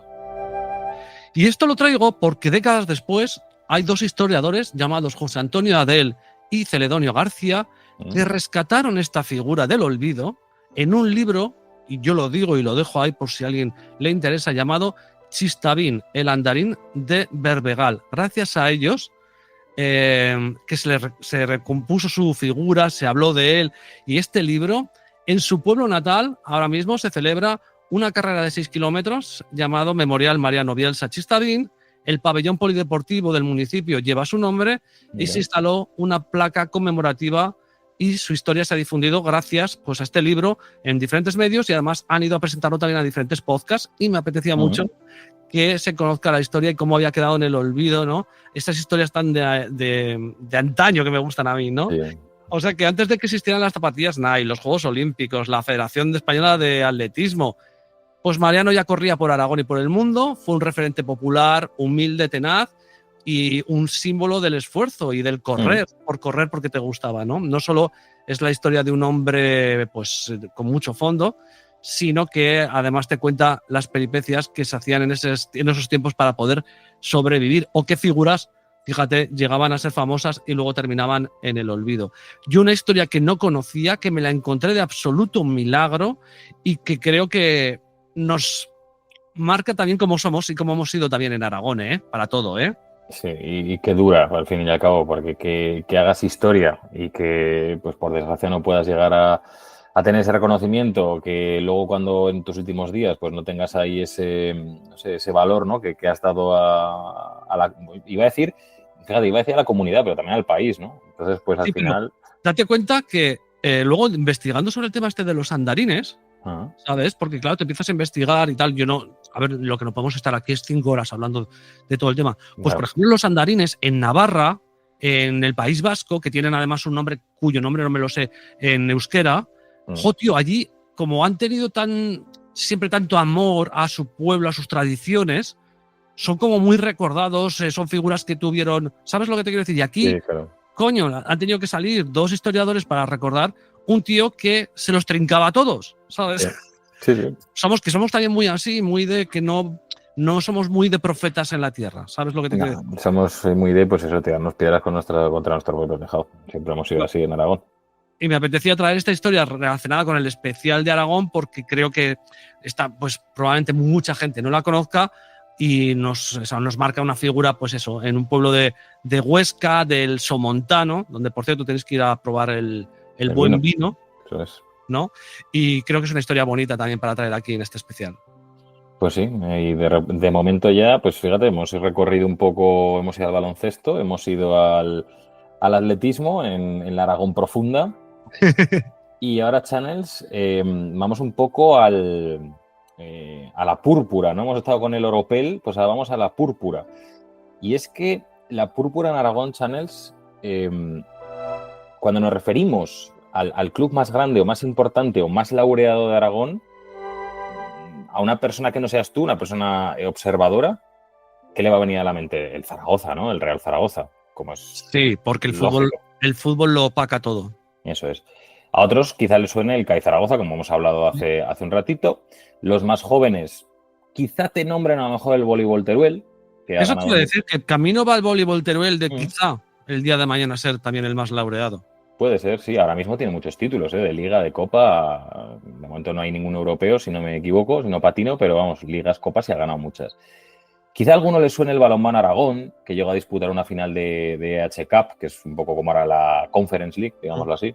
Y esto lo traigo porque décadas después hay dos historiadores llamados José Antonio Adel y Celedonio García que rescataron esta figura del olvido en un libro, y yo lo digo y lo dejo ahí por si a alguien le interesa, llamado Chistavín, el andarín de Berbegal. Gracias a ellos, que se recompuso su figura, se habló de él, y este libro, en su pueblo natal, ahora mismo se celebra una carrera de 6 kilómetros llamado Memorial Mariano Bielsa Chistavín. El pabellón polideportivo del municipio lleva su nombre y se instaló una placa conmemorativa y su historia se ha difundido gracias pues, a este libro en diferentes medios y además han ido a presentarlo también a diferentes podcasts y me apetecía mucho que se conozca la historia y cómo había quedado en el olvido, ¿no? Estas historias tan de antaño que me gustan a mí, ¿no? Sí. O sea que antes de que existieran las zapatillas Nike, los Juegos Olímpicos, la Federación Española de Atletismo, pues Mariano ya corría por Aragón y por el mundo, fue un referente popular, humilde, tenaz y un símbolo del esfuerzo y del correr, por correr porque te gustaba, ¿no? No solo es la historia de un hombre pues con mucho fondo, sino que además te cuenta las peripecias que se hacían en esos tiempos para poder sobrevivir o qué figuras, fíjate, llegaban a ser famosas y luego terminaban en el olvido. Y una historia que no conocía, que me la encontré de absoluto milagro y que creo que nos marca también cómo somos y cómo hemos sido también en Aragón, para todo, Sí, y que dura al fin y al cabo, porque que hagas historia y que, pues por desgracia, no puedas llegar a tener ese reconocimiento, que luego cuando en tus últimos días pues no tengas ahí ese valor, ¿no? que has dado a la... Iba a decir a la comunidad, pero también al país, ¿no? Entonces, pues al final... Date cuenta que luego investigando sobre el tema este de los andarines, ¿sabes? Porque claro, te empiezas a investigar y tal. Yo no, a ver, lo que no podemos estar aquí es 5 horas hablando de todo el tema. Pues claro. Por ejemplo, los andarines en Navarra, en el País Vasco, que tienen además un nombre cuyo nombre no me lo sé en euskera, tío, allí como han tenido siempre tanto amor a su pueblo, a sus tradiciones, son como muy recordados, son figuras que tuvieron, ¿sabes lo que te quiero decir? Y aquí, sí, claro. Coño, han tenido que salir 2 historiadores para recordar un tío que se los trincaba a todos, ¿sabes? Sí, sí. Somos también muy así, muy de que no somos muy de profetas en la tierra, ¿sabes lo que te quiero decir? Somos muy de, pues eso, tirarnos piedras contra nuestro pueblo tejado. Siempre hemos sido así en Aragón. Y me apetecía traer esta historia relacionada con el especial de Aragón porque creo que pues probablemente mucha gente no la conozca y nos marca una figura, pues eso, en un pueblo de Huesca, del Somontano, donde por cierto tenéis que ir a probar el buen vino. Eso es. ¿No? Y creo que es una historia bonita también para traer aquí en este especial. Pues sí, y de momento ya, pues fíjate, hemos recorrido un poco, hemos ido al baloncesto, hemos ido al atletismo en la Aragón profunda y ahora, Channels, vamos un poco a la púrpura, ¿no? Hemos estado con el oropel, pues ahora vamos a la púrpura. Y es que la púrpura en Aragón, Channels, cuando nos referimos al club más grande o más importante o más laureado de Aragón, a una persona que no seas tú, una persona observadora, ¿qué le va a venir a la mente? El Zaragoza, ¿no? El Real Zaragoza. Como es sí, porque el fútbol lo opaca todo. Eso es. A otros quizá les suene el CAI Zaragoza, como hemos hablado hace un ratito. Los más jóvenes quizá te nombren a lo mejor el voleibol Teruel. Eso te iba a decir, que el camino va el voleibol Teruel de quizá el día de mañana ser también el más laureado. Puede ser, sí. Ahora mismo tiene muchos títulos, de Liga, de Copa. De momento no hay ningún europeo, si no me equivoco, si no patino, pero vamos, ligas, copas y ha ganado muchas. Quizá a alguno le suene el balonmano Aragón, que llegó a disputar una final de H Cup, que es un poco como ahora la Conference League, digámoslo así.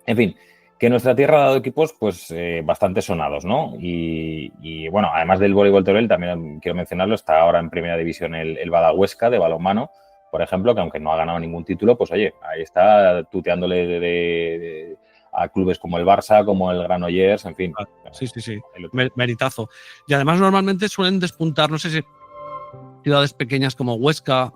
En fin, que nuestra tierra ha dado equipos pues bastante sonados, ¿no? Y bueno, además del voleibol Teruel, también quiero mencionarlo, está ahora en primera división el Badahuesca de balonmano, por ejemplo, que aunque no ha ganado ningún título, pues oye, ahí está tuteándole a clubes como el Barça, como el Granollers, en fin. Sí. Meritazo. Y además normalmente suelen despuntar, no sé si ciudades pequeñas como Huesca,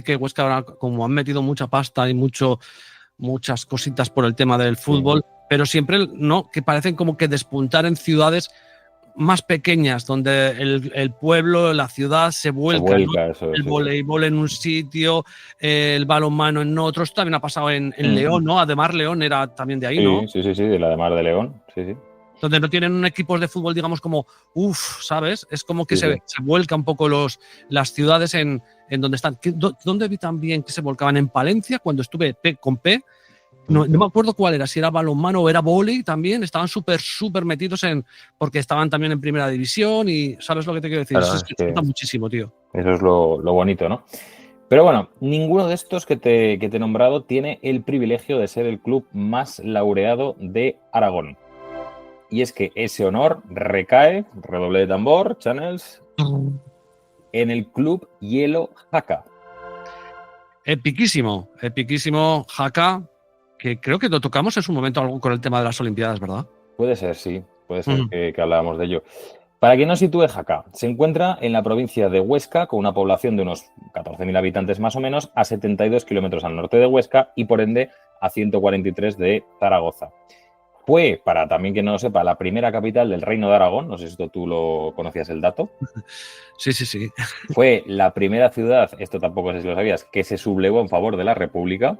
que Huesca ahora como han metido mucha pasta y muchas cositas por el tema del fútbol, pero siempre no, que parecen como que despuntar en ciudades más pequeñas, donde el pueblo, la ciudad se vuelca, ¿no? El voleibol en un sitio, el balonmano en otro. Esto también ha pasado en León, ¿no? Ademar León era también de ahí, ¿no? Sí, de la Ademar de León, sí. Donde no tienen equipos de fútbol, digamos, como, ¿sabes? Es como que se vuelca un poco las ciudades en donde están. ¿Dónde vi también que se volcaban? En Palencia, cuando estuve con P. No me acuerdo cuál era, si era balonmano o era vóley también, estaban súper metidos porque estaban también en primera división y ¿sabes lo que te quiero decir? Claro, eso se nota muchísimo, tío. Eso es lo bonito, ¿no? Pero bueno, ninguno de estos que te he nombrado tiene el privilegio de ser el club más laureado de Aragón. y es que ese honor recae, redoble de tambor, Channels, en el Club Hielo Jaca. Epiquísimo Jaca, que creo que lo tocamos en su momento algo con el tema de las Olimpiadas, ¿verdad? Puede ser, sí, puede ser que hablábamos de ello. Para quien no sitúe, Jaca se encuentra en la provincia de Huesca, con una población de unos 14.000 habitantes más o menos, a 72 kilómetros al norte de Huesca y por ende a 143 de Zaragoza. Fue, para también quien no lo sepa, la primera capital del Reino de Aragón. No sé si tú lo conocías el dato. Sí. Fue la primera ciudad, esto tampoco sé si lo sabías, que se sublevó en favor de la República.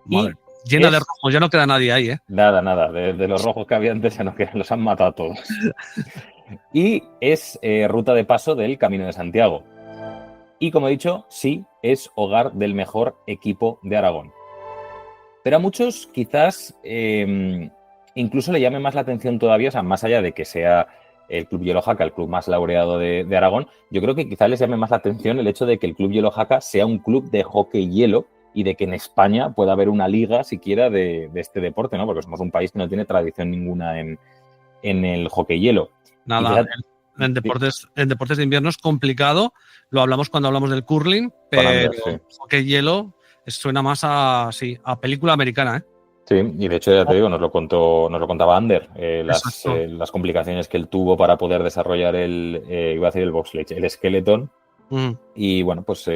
Madre, llena de rojos, ya no queda nadie ahí, ¿eh? Nada. De los rojos que había antes ya no quedan, los han matado a todos. Y es ruta de paso del Camino de Santiago. Y como he dicho, sí, es hogar del mejor equipo de Aragón. Pero a muchos quizás incluso le llame más la atención todavía, o sea, más allá de que sea el Club Hielo Jaca el club más laureado de Aragón, yo creo que quizás les llame más la atención el hecho de que el Club Hielo Jaca sea un club de hockey hielo y de que en España pueda haber una liga siquiera de este deporte, ¿no? Porque somos un país que no tiene tradición ninguna en el hockey hielo. Nada, en deportes de invierno es complicado, lo hablamos cuando hablamos del curling, pero Anders, sí. hockey hielo suena más a película americana, ¿eh? Sí, y de hecho ya te digo, nos lo contaba Ander, las complicaciones que él tuvo para poder desarrollar iba a decir el bobsleigh, el skeleton. Y bueno, pues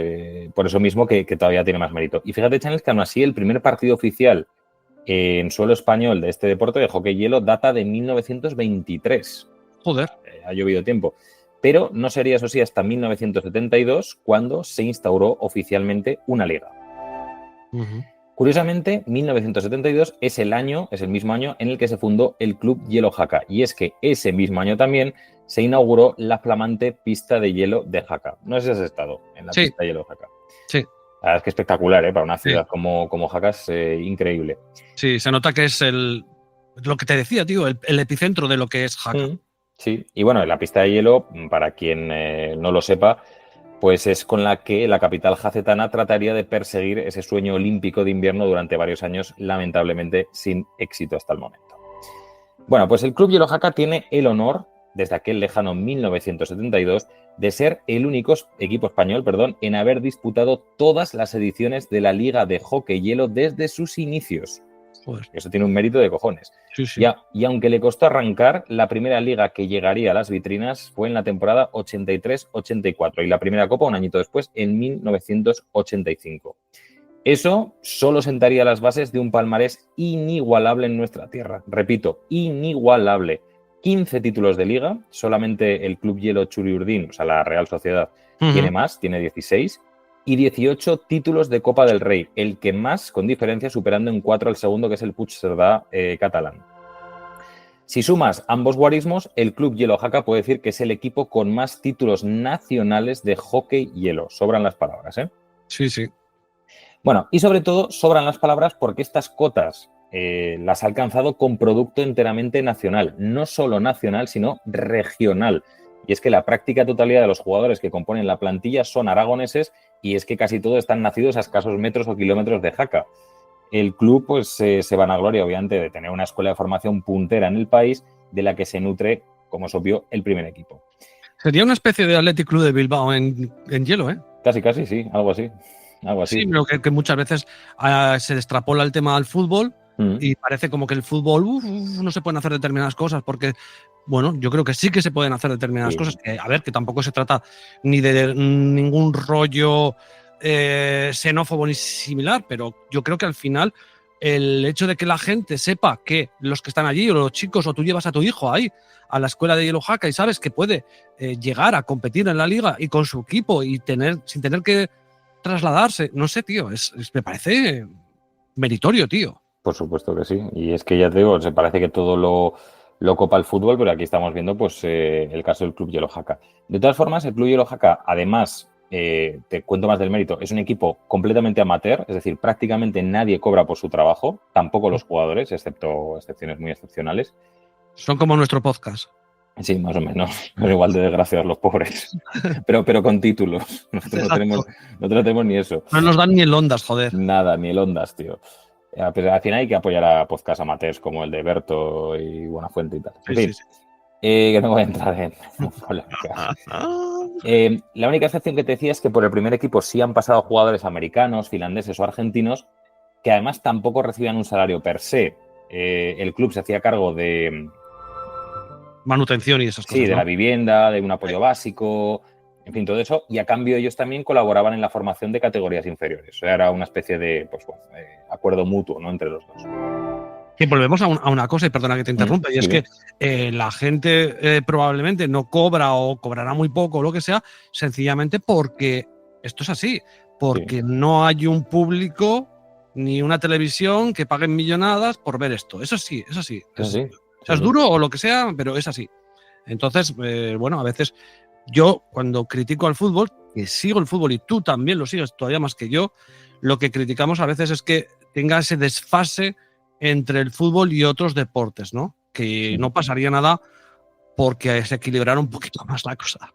por eso mismo que todavía tiene más mérito. Y fíjate, Channels, que aún así el primer partido oficial en suelo español de este deporte de hockey hielo data de 1923. Joder. Ha llovido tiempo. Pero no sería, eso sí, hasta 1972 cuando se instauró oficialmente una liga. Curiosamente, 1972 es el mismo año en el que se fundó el Club Hielo Jaca. Y es que ese mismo año también se inauguró la flamante pista de hielo de Jaca. No sé si has estado en la pista de hielo de Jaca. Sí. La verdad es que espectacular, ¿eh? Para una ciudad como Jaca es increíble. Sí, se nota que es lo que te decía, tío, el epicentro de lo que es Jaca. Sí, y bueno, la pista de hielo, para quien no lo sepa, pues es con la que la capital jacetana trataría de perseguir ese sueño olímpico de invierno durante varios años, lamentablemente sin éxito hasta el momento. Bueno, pues el Club Hielo Jaca tiene el honor, desde aquel lejano 1972, de ser el único equipo español, en haber disputado todas las ediciones de la Liga de Hockey Hielo desde sus inicios. Joder. Eso tiene un mérito de cojones. Sí. Y aunque le costó arrancar, la primera liga que llegaría a las vitrinas fue en la temporada 83-84 y la primera copa un añito después, en 1985. Eso solo sentaría las bases de un palmarés inigualable en nuestra tierra. Repito, inigualable. 15 títulos de liga, solamente el Club Hielo Churiurdin, o sea, la Real Sociedad, tiene más, tiene 16, y 18 títulos de Copa del Rey, el que más, con diferencia, superando en 4 al segundo, que es el Puigcerdà catalán. Si sumas ambos guarismos, el Club Hielo Jaca puede decir que es el equipo con más títulos nacionales de hockey hielo. Sobran las palabras, ¿eh? Sí. Bueno, y sobre todo sobran las palabras porque estas cotas las ha alcanzado con producto enteramente nacional. No solo nacional, sino regional. Y es que la práctica totalidad de los jugadores que componen la plantilla son aragoneses y es que casi todos están nacidos a escasos metros o kilómetros de Jaca. El club pues se vanagloria, obviamente, de tener una escuela de formación puntera en el país de la que se nutre, como es obvio, el primer equipo. Sería una especie de Athletic Club de Bilbao en hielo, ¿eh? Casi, sí, algo así. Sí, pero que muchas veces se extrapola el tema al fútbol y parece como que el fútbol no se pueden hacer determinadas cosas porque, bueno, yo creo que sí que se pueden hacer determinadas cosas. Que, a ver, que tampoco se trata ni de ningún rollo xenófobo ni similar, pero yo creo que al final el hecho de que la gente sepa que los que están allí o los chicos o tú llevas a tu hijo ahí a la escuela de Hielo Jaca y sabes que puede llegar a competir en la liga y con su equipo y sin tener que trasladarse, no sé, tío, me parece meritorio, tío. Por supuesto que sí, y es que ya te digo, se parece que todo lo copa el fútbol, pero aquí estamos viendo pues el caso del Club Hielo Jaca. De todas formas, el Club Hielo Jaca, además, te cuento más del mérito, es un equipo completamente amateur, es decir, prácticamente nadie cobra por su trabajo, tampoco los jugadores, excepto excepciones muy excepcionales. Son como nuestro podcast. Sí, más o menos. Pero igual de desgraciados los pobres. Pero con títulos. Nosotros no tenemos ni eso. No nos dan ni el Ondas, joder. Nada, ni el Ondas, tío. Pero al final hay que apoyar a podcast amateurs como el de Berto y Buenafuente y tal. En fin, Sí. que no voy a entrar en polémicas. La única excepción que te decía es que por el primer equipo sí han pasado jugadores americanos, finlandeses o argentinos, que además tampoco recibían un salario per se. El club se hacía cargo de Manutención y esas cosas, de ¿no? la vivienda, de un apoyo básico, en fin, todo eso. Y a cambio ellos también colaboraban en la formación de categorías inferiores. O sea, era una especie de acuerdo mutuo, ¿no?, entre los dos. Que volvemos a una cosa, y perdona que te interrumpa, y es que la gente probablemente no cobra o cobrará muy poco o lo que sea, sencillamente porque esto es así, porque no hay un público ni una televisión que paguen millonadas por ver esto. Eso sí, es así. Es duro o lo que sea, pero es así. Entonces, bueno, a veces yo cuando critico al fútbol, que sigo el fútbol y tú también lo sigues todavía más que yo, lo que criticamos a veces es que tenga ese desfase entre el fútbol y otros deportes, ¿no? Que no pasaría nada porque se equilibrara un poquito más la cosa.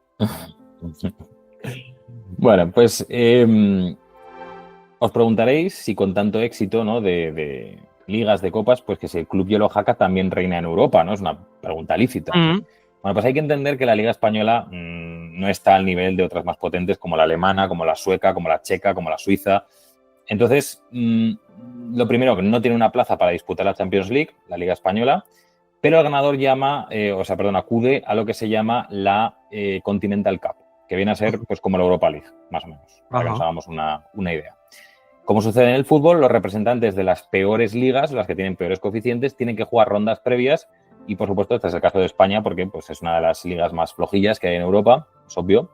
Bueno, pues os preguntaréis si con tanto éxito, ¿no?, de ligas, de copas, pues que si el Club Yellow Jaca también reina en Europa, ¿no? Es una pregunta lícita. Bueno, pues hay que entender que la Liga Española no está al nivel de otras más potentes como la alemana, como la sueca, como la checa, como la suiza. Entonces, lo primero, que no tiene una plaza para disputar la Champions League, la Liga Española, pero el ganador acude a lo que se llama la Continental Cup, que viene a ser pues como la Europa League, más o menos, para que nos hagamos una idea. Como sucede en el fútbol, los representantes de las peores ligas, las que tienen peores coeficientes, tienen que jugar rondas previas y, por supuesto, este es el caso de España porque pues, es una de las ligas más flojillas que hay en Europa, es obvio.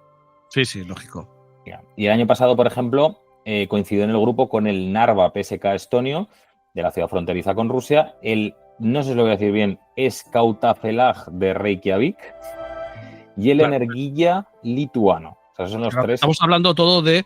Sí, lógico. Y el año pasado, por ejemplo, coincidió en el grupo con el Narva PSK estonio, de la ciudad fronteriza con Rusia, el, no sé si lo voy a decir bien, Skautafelag de Reykjavik y el Energilla lituano. O sea, esos son los tres. Estamos hablando todo de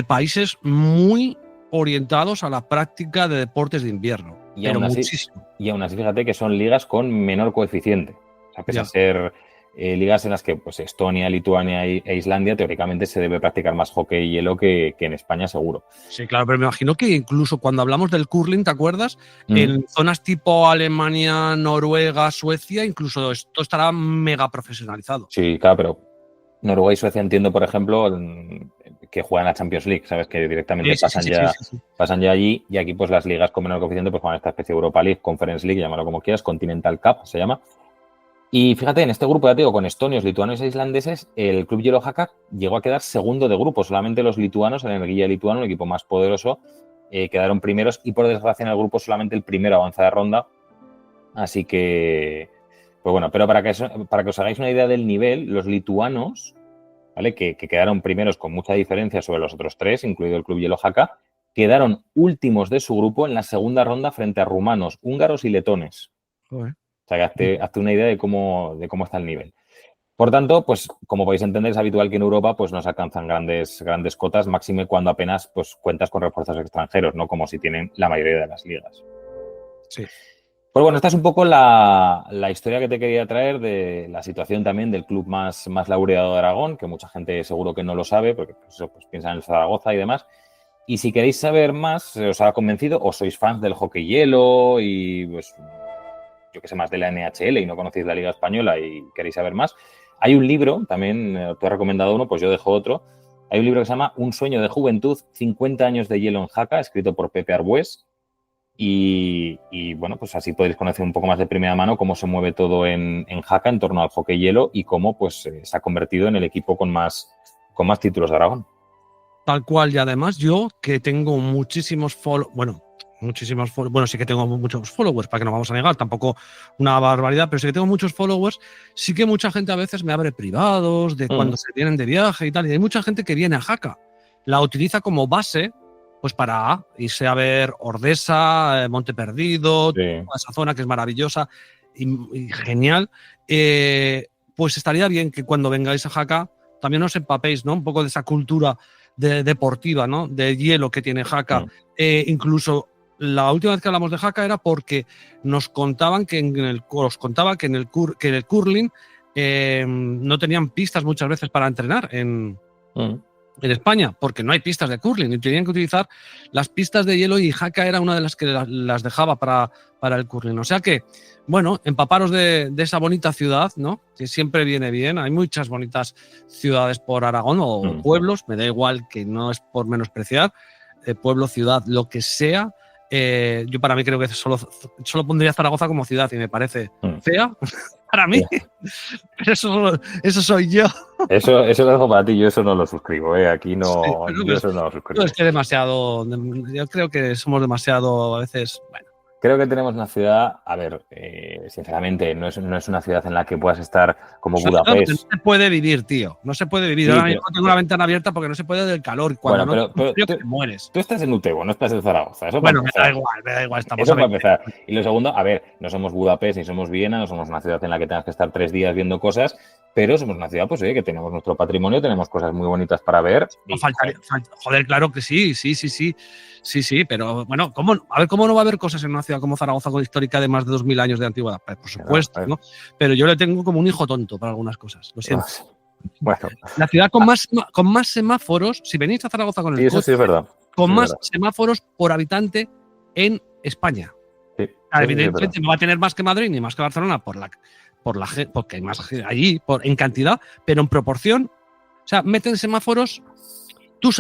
países muy orientados a la práctica de deportes de invierno. Y aún así, fíjate que son ligas con menor coeficiente. O sea, pese a ser ligas en las que pues, Estonia, Lituania e Islandia teóricamente se debe practicar más hockey y hielo que en España, seguro. Sí, claro, pero me imagino que incluso cuando hablamos del curling, ¿te acuerdas? En zonas tipo Alemania, Noruega, Suecia, incluso esto estará mega profesionalizado. Sí, claro, pero Noruega y Suecia entiendo, por ejemplo, que juegan la Champions League, ¿sabes? Que directamente pasan ya allí, y aquí pues las ligas con menor coeficiente pues juegan esta especie de Europa League, Conference League, llámalo como quieras, Continental Cup se llama. Y fíjate, en este grupo, ya te digo, con estonios, lituanos e islandeses, el Club Yellow Jaca llegó a quedar segundo de grupo. Solamente los lituanos, el Energilla lituano, el equipo más poderoso, quedaron primeros, y por desgracia en el grupo solamente el primero avanza de ronda. Así que, pues bueno, pero para que os hagáis una idea del nivel, los lituanos, ¿vale?, que quedaron primeros con mucha diferencia sobre los otros tres, incluido el Club Yellow Jaca, quedaron últimos de su grupo en la segunda ronda frente a rumanos, húngaros y letones. Joder. O sea, que hazte una idea de cómo está el nivel. Por tanto, pues como podéis entender, es habitual que en Europa pues no se alcanzan grandes cotas, máxime cuando apenas pues cuentas con refuerzos extranjeros, ¿no? Como si tienen la mayoría de las ligas. Sí. Pues bueno, esta es un poco la historia que te quería traer de la situación también del club más laureado de Aragón, que mucha gente seguro que no lo sabe, porque pues piensa en el Zaragoza y demás. Y si queréis saber más, os ha convencido, o sois fans del hockey hielo y pues yo que sé más de la NHL y no conocéis la Liga Española y queréis saber más, hay un libro, también tú has recomendado uno, pues yo dejo otro. Hay un libro que se llama Un sueño de juventud, 50 años de hielo en Jaca, escrito por Pepe Arbués. Y bueno, pues así podéis conocer un poco más de primera mano cómo se mueve todo en Jaca en torno al hockey hielo y cómo pues se ha convertido en el equipo con más títulos de Aragón. Tal cual, y además yo que tengo muchísimos sí que tengo muchos followers, para que no vamos a negar, tampoco una barbaridad, pero sí que tengo muchos followers. Sí que mucha gente a veces me abre privados de cuando se vienen de viaje y tal, y hay mucha gente que viene a Jaca, la utiliza como base pues para irse a ver Ordesa, Monte Perdido, toda esa zona que es maravillosa y genial. Pues estaría bien que cuando vengáis a Jaca también os empapéis, ¿no?, un poco de esa cultura deportiva, ¿no?, de hielo que tiene Jaca. Incluso la última vez que hablamos de Jaca era porque nos contaban que en el curling no tenían pistas muchas veces para entrenar en España, porque no hay pistas de curling y tenían que utilizar las pistas de hielo y Jaca era una de las que las dejaba para el curling. O sea que, bueno, empaparos de esa bonita ciudad, ¿no? Que siempre viene bien. Hay muchas bonitas ciudades por Aragón o pueblos, me da igual, que no es por menospreciar, pueblo, ciudad, lo que sea. Yo para mí creo que solo pondría Zaragoza como ciudad y me parece fea para mí. Pero eso soy yo. Eso lo dejo para ti, yo eso no lo suscribo. Aquí no, Sí, yo eso no lo suscribo. No, es que demasiado, yo creo que somos demasiado a veces, bueno. Creo que tenemos una ciudad, a ver, sinceramente, no es una ciudad en la que puedas estar como Budapest. No se puede vivir, tío. No se puede vivir. Sí, ahora mismo tengo una ventana abierta porque no se puede del calor. Cuando bueno, pero te mueres. Tú estás en Utebo, no estás en Zaragoza. Eso bueno, me da igual. Estamos eso para empezar. Y lo segundo, a ver, no somos Budapest ni somos Viena, no somos una ciudad en la que tengas que estar 3 días viendo cosas, pero somos una ciudad, pues que tenemos nuestro patrimonio, tenemos cosas muy bonitas para ver. No faltaría, joder, claro que sí. Sí, pero bueno, ¿cómo no va a haber cosas en una ciudad como Zaragoza con histórica de más de 2000 años de antigüedad? Pues, por supuesto, ¿no? Pero yo le tengo como un hijo tonto para algunas cosas, lo siento. Bueno. La ciudad con más semáforos, si venís a Zaragoza con el coche, sí es verdad. con más semáforos por habitante en España. Sí, evidentemente no va a tener más que Madrid ni más que Barcelona porque hay más allí en cantidad, pero en proporción, o sea, meten semáforos, tú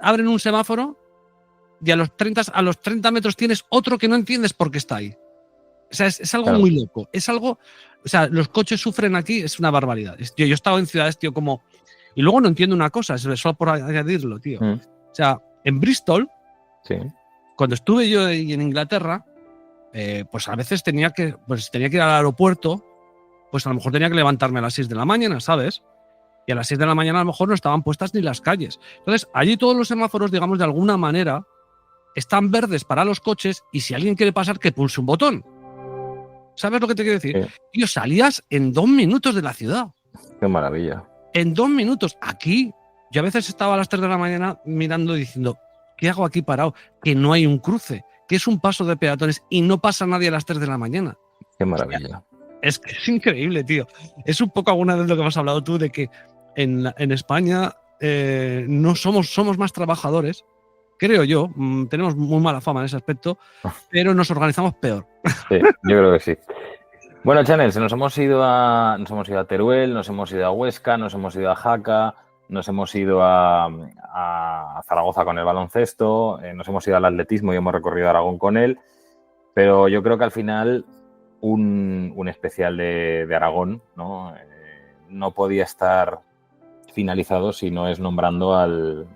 abren un semáforo y a los 30 metros tienes otro que no entiendes por qué está ahí. O sea, es algo muy loco. Es algo, o sea, los coches sufren aquí, es una barbaridad. Yo he estado en ciudades, tío, como... Y luego no entiendo una cosa, solo por añadirlo, tío. O sea, en Bristol, cuando estuve yo en Inglaterra, pues a veces tenía que ir al aeropuerto, pues a lo mejor tenía que levantarme a las 6 de la mañana, ¿sabes? Y a las 6 de la mañana a lo mejor no estaban puestas ni las calles. Entonces, allí todos los semáforos, digamos, de alguna manera, están verdes para los coches y si alguien quiere pasar, que pulse un botón. ¿Sabes lo que te quiero decir? Tío, salías en 2 minutos de la ciudad. Qué maravilla. En 2 minutos. Aquí, yo a veces estaba a las 3 de la mañana mirando y diciendo, ¿qué hago aquí parado? Que no hay un cruce, que es un paso de peatones y no pasa nadie a las 3 de la mañana. Qué maravilla. Es que es increíble, tío. Es un poco alguna vez lo que me has hablado tú de que en España no somos más trabajadores. Creo yo, tenemos muy mala fama en ese aspecto, pero nos organizamos peor. Sí, yo creo que sí. Bueno, Chanel, nos hemos ido a Teruel, nos hemos ido a Huesca, nos hemos ido a Jaca, nos hemos ido a Zaragoza con el baloncesto, nos hemos ido al atletismo y hemos recorrido Aragón con él, pero yo creo que al final un especial de Aragón, ¿no? No podía estar finalizado si no es nombrando al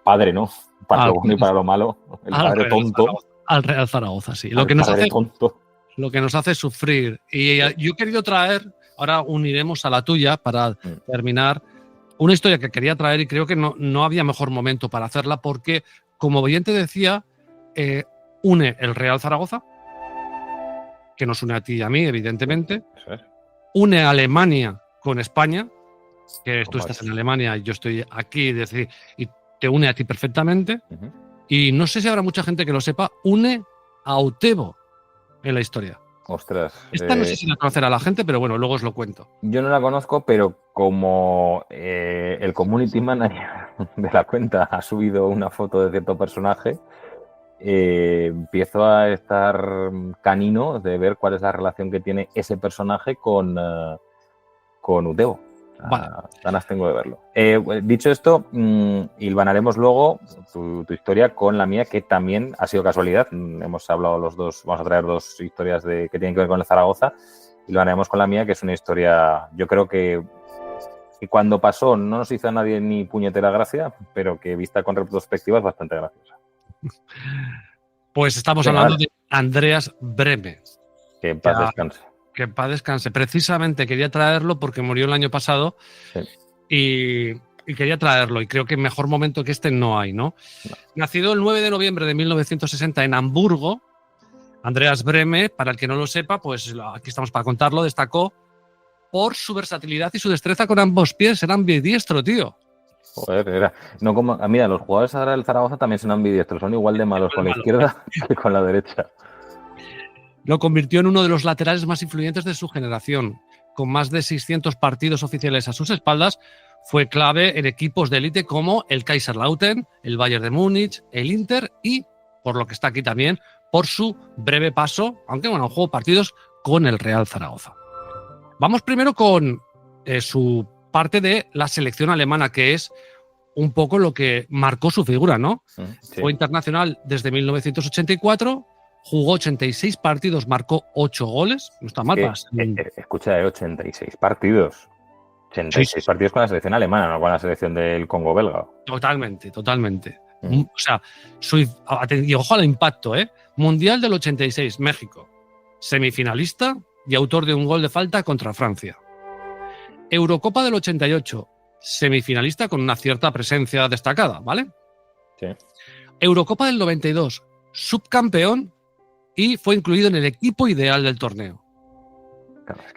padre, ¿no? Para lo bueno y para lo malo, el padre tonto. Al Real Zaragoza, sí. Lo que nos hace sufrir. Y yo he querido traer, ahora uniremos a la tuya para terminar, una historia que quería traer y creo que no había mejor momento para hacerla porque, como bien te decía, une el Real Zaragoza, que nos une a ti y a mí, evidentemente. Une a Alemania con España, que tú estás en Alemania y yo estoy aquí, es decir, y te une a ti perfectamente. Y no sé si habrá mucha gente que lo sepa, une a Utebo en la historia. Ostras. Esta no sé si la conocerá la gente, pero bueno, luego os lo cuento. Yo no la conozco, pero como el community manager de la cuenta ha subido una foto de cierto personaje, empiezo a estar canino de ver cuál es la relación que tiene ese personaje con Utebo. Vale. Ganas tengo de verlo. Dicho esto, hilvanaremos luego tu historia con la mía, que también ha sido casualidad. Hemos hablado los dos, vamos a traer 2 historias que tienen que ver con el Zaragoza. Hilvanaremos con la mía, que es una historia, yo creo que cuando pasó no nos hizo a nadie ni puñetera gracia, pero que vista con retrospectiva es bastante graciosa. Pues estamos hablando de Andreas Brehme. Que en paz descanse. Que en paz descanse. Precisamente quería traerlo porque murió el año pasado y quería traerlo. Y creo que mejor momento que este no hay, ¿no? Nacido el 9 de noviembre de 1960 en Hamburgo, Andreas Brehme, para el que no lo sepa, pues aquí estamos para contarlo, destacó por su versatilidad y su destreza con ambos pies. Era ambidiestro, tío. Joder, no como, mira, los jugadores ahora del Zaragoza también son ambidiestros, son igual de malos con la izquierda que con la derecha. Lo convirtió en uno de los laterales más influyentes de su generación. Con más de 600 partidos oficiales a sus espaldas, Fue clave en equipos de élite como el Kaiserslautern, el Bayern de Múnich, el Inter y, por lo que está aquí también, por su breve paso, aunque bueno, jugó partidos con el Real Zaragoza. Vamos primero con su parte de la selección alemana, que es un poco lo que marcó su figura, ¿no? Sí. Fue internacional desde 1984, jugó 86 partidos, marcó 8 goles, no está mal para ser. Escucha, 86 partidos. 86 partidos con la selección alemana, no con la selección del Congo belga. Totalmente. O sea, y ojo al impacto, ¿eh? Mundial del 86, México. Semifinalista y autor de un gol de falta contra Francia. Eurocopa del 88, semifinalista con una cierta presencia destacada, ¿vale? Sí. Eurocopa del 92, subcampeón y fue incluido en el equipo ideal del torneo. Claro, es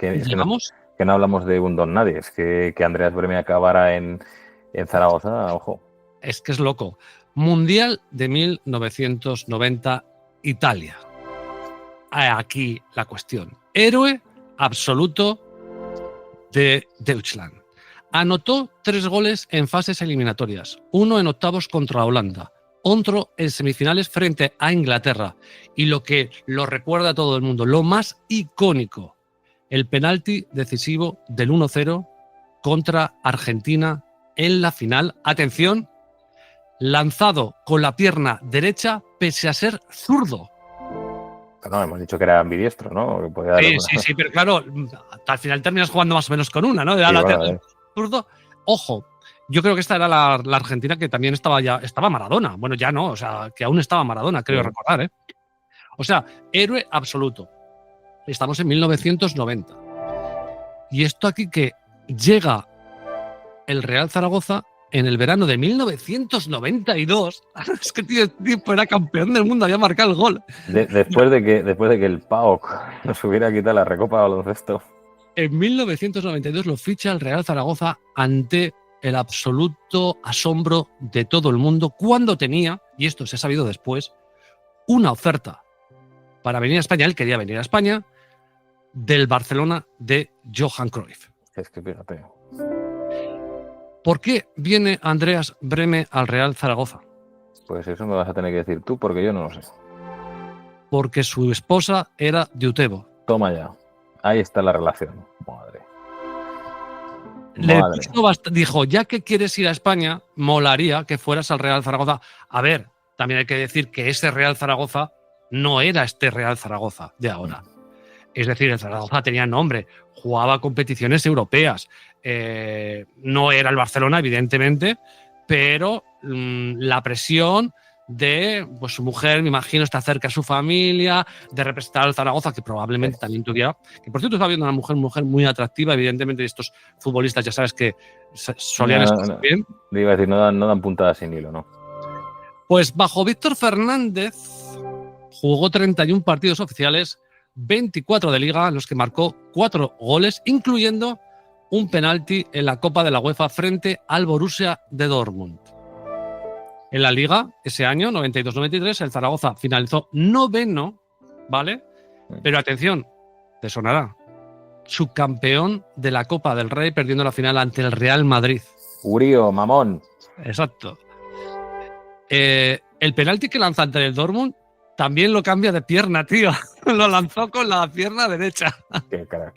que no hablamos de un don nadie, es que Andreas Brehme acabara en Zaragoza, ojo. Es que es loco. Mundial de 1990, Italia. Aquí la cuestión. Héroe absoluto de Deutschland. Anotó 3 goles en fases eliminatorias, uno en octavos contra Holanda, otro en semifinales frente a Inglaterra. Y lo que lo recuerda a todo el mundo, lo más icónico, el penalti decisivo del 1-0 contra Argentina en la final. Atención, lanzado con la pierna derecha pese a ser zurdo. No, hemos dicho que era ambidiestro, ¿no? Que podía dar Sí, pero claro, al final terminas jugando más o menos con una, ¿no? Era zurdo. Ojo, yo creo que esta era la Argentina que también estaba Maradona. Bueno, ya no, o sea, que aún estaba Maradona, creo recordar, ¿eh? O sea, héroe absoluto. Estamos en 1990. Y esto aquí que llega el Real Zaragoza en el verano de 1992. Es que tipo era campeón del mundo, había marcado el gol. Después de que el PAOK nos hubiera quitado la Recopa de baloncesto. En 1992 lo ficha el Real Zaragoza ante el absoluto asombro de todo el mundo cuando tenía, y esto se ha sabido después, una oferta para venir a España. Él quería venir a España del Barcelona de Johan Cruyff. Es que fíjate. ¿Por qué viene Andreas Brehme al Real Zaragoza? Pues eso me vas a tener que decir tú, porque yo no lo sé. Porque su esposa era de Utebo. Toma ya. Ahí está la relación. Madre. Dijo, ya que quieres ir a España, molaría que fueras al Real Zaragoza. A ver, también hay que decir que ese Real Zaragoza no era este Real Zaragoza de ahora. Es decir, el Zaragoza tenía nombre, jugaba competiciones europeas. No era el Barcelona, evidentemente, pero la presión de pues, su mujer, me imagino, está cerca de su familia, de representar al Zaragoza, que probablemente también tuviera. Que por cierto, estaba viendo una mujer muy atractiva, evidentemente, estos futbolistas ya sabes que solían estar bien. Le iba a decir, no dan puntadas sin hilo, ¿no? Pues bajo Víctor Fernández jugó 31 partidos oficiales, 24 de Liga, en los que marcó 4 goles, incluyendo un penalti en la Copa de la UEFA frente al Borussia de Dortmund. En la Liga, ese año, 92-93, el Zaragoza finalizó 9º, ¿vale? Pero atención, te sonará, subcampeón de la Copa del Rey, perdiendo la final ante el Real Madrid. Urío, mamón. Exacto. El penalti que lanza ante el Dortmund también lo cambia de pierna, tío. Lo lanzó con la pierna derecha. Qué crack.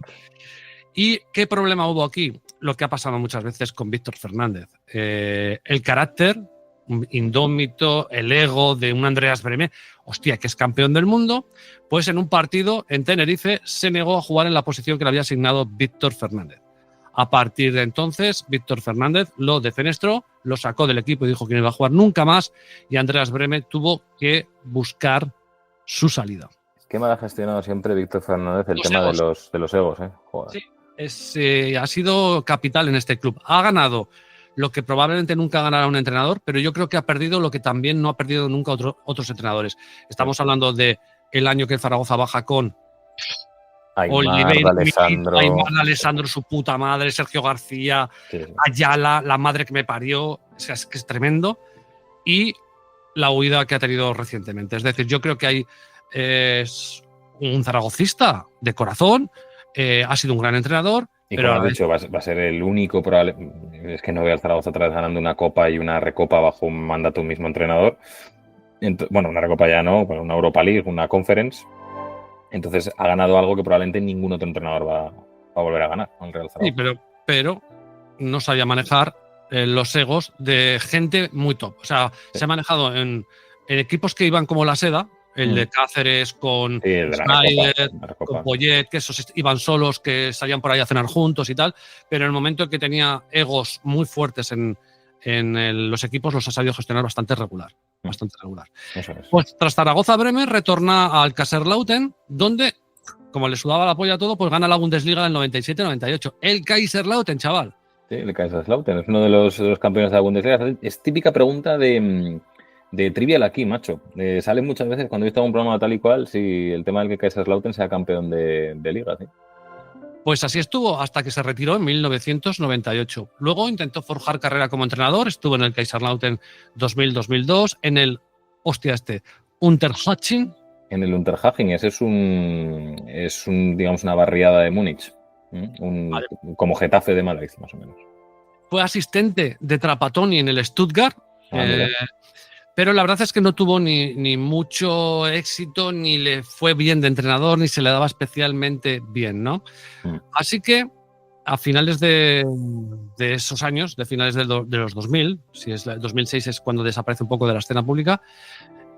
¿Y qué problema hubo aquí? Lo que ha pasado muchas veces con Víctor Fernández. El carácter indómito, el ego de un Andreas Brehme, hostia, que es campeón del mundo, pues en un partido en Tenerife se negó a jugar en la posición que le había asignado Víctor Fernández. A partir de entonces, Víctor Fernández lo defenestró, lo sacó del equipo y dijo que no iba a jugar nunca más, y Andreas Brehme tuvo que buscar su salida. Qué mal ha gestionado siempre Víctor Fernández el tema de los egos, ¿eh? Joder. Sí, ha sido capital en este club. Ha ganado lo que probablemente nunca ganará un entrenador, pero yo creo que ha perdido lo que también no ha perdido nunca otros entrenadores. Estamos hablando de el año que el Zaragoza baja con Aymar, Alessandro, su puta madre, Sergio García, sí. Ayala, la madre que me parió, o sea, es que es tremendo, y la huida que ha tenido recientemente. Es decir, yo creo que hay un zaragocista de corazón, ha sido un gran entrenador, Y Pero como has dicho, va a ser el único probable. Es que no veo al Zaragoza otra vez ganando una Copa y una Recopa bajo un mandato de un mismo entrenador. Bueno, una Recopa ya no, pero una Europa League, una Conference. Entonces ha ganado algo que probablemente ningún otro entrenador va a volver a ganar al Real sí, Zaragoza. pero no sabía manejar los egos de gente muy top. O sea, Sí. se ha manejado en equipos que iban como la seda, el de Cáceres con Sí, el de Schneider, la con Recopa. Poyet, que esos iban solos, que salían por ahí a cenar juntos y tal, pero en el momento en que tenía egos muy fuertes en los equipos los ha sabido gestionar bastante regular. Bastante regular. Eso es. Pues tras Zaragoza-Bremen retorna al Kaiserslautern, donde, como le sudaba la polla todo, pues gana la Bundesliga del 97-98. El Kaiserslautern, chaval. Sí, el Kaiserslautern es uno de los campeones de la Bundesliga. Es típica pregunta de trivial aquí, macho. Sale muchas veces cuando he visto un programa tal y cual, si el tema del que Kaiserslautern sea campeón de liga. ¿Sí? Pues así estuvo hasta que se retiró en 1998. Luego intentó forjar carrera como entrenador, estuvo en el Kaiserslautern 2000-2002, en el, Unterhaching. En el Unterhaching, ese es digamos, una barriada de Múnich. Vale. Como Getafe de Madrid, más o menos. Fue asistente de Trapattoni en el Stuttgart, pero la verdad es que no tuvo ni mucho éxito, ni le fue bien de entrenador, ni se le daba especialmente bien, ¿no? Así que a finales de esos años, de finales de los 2000, si es 2006 es cuando desaparece un poco de la escena pública,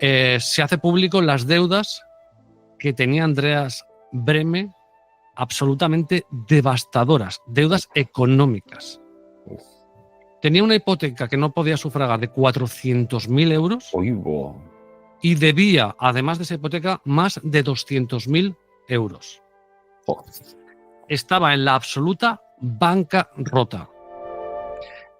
se hace público las deudas que tenía Andreas Brehme, absolutamente devastadoras, deudas económicas. Tenía una hipoteca que no podía sufragar de 400.000 euros y debía, además de esa hipoteca, más de 200.000 euros. Estaba en la absoluta bancarrota.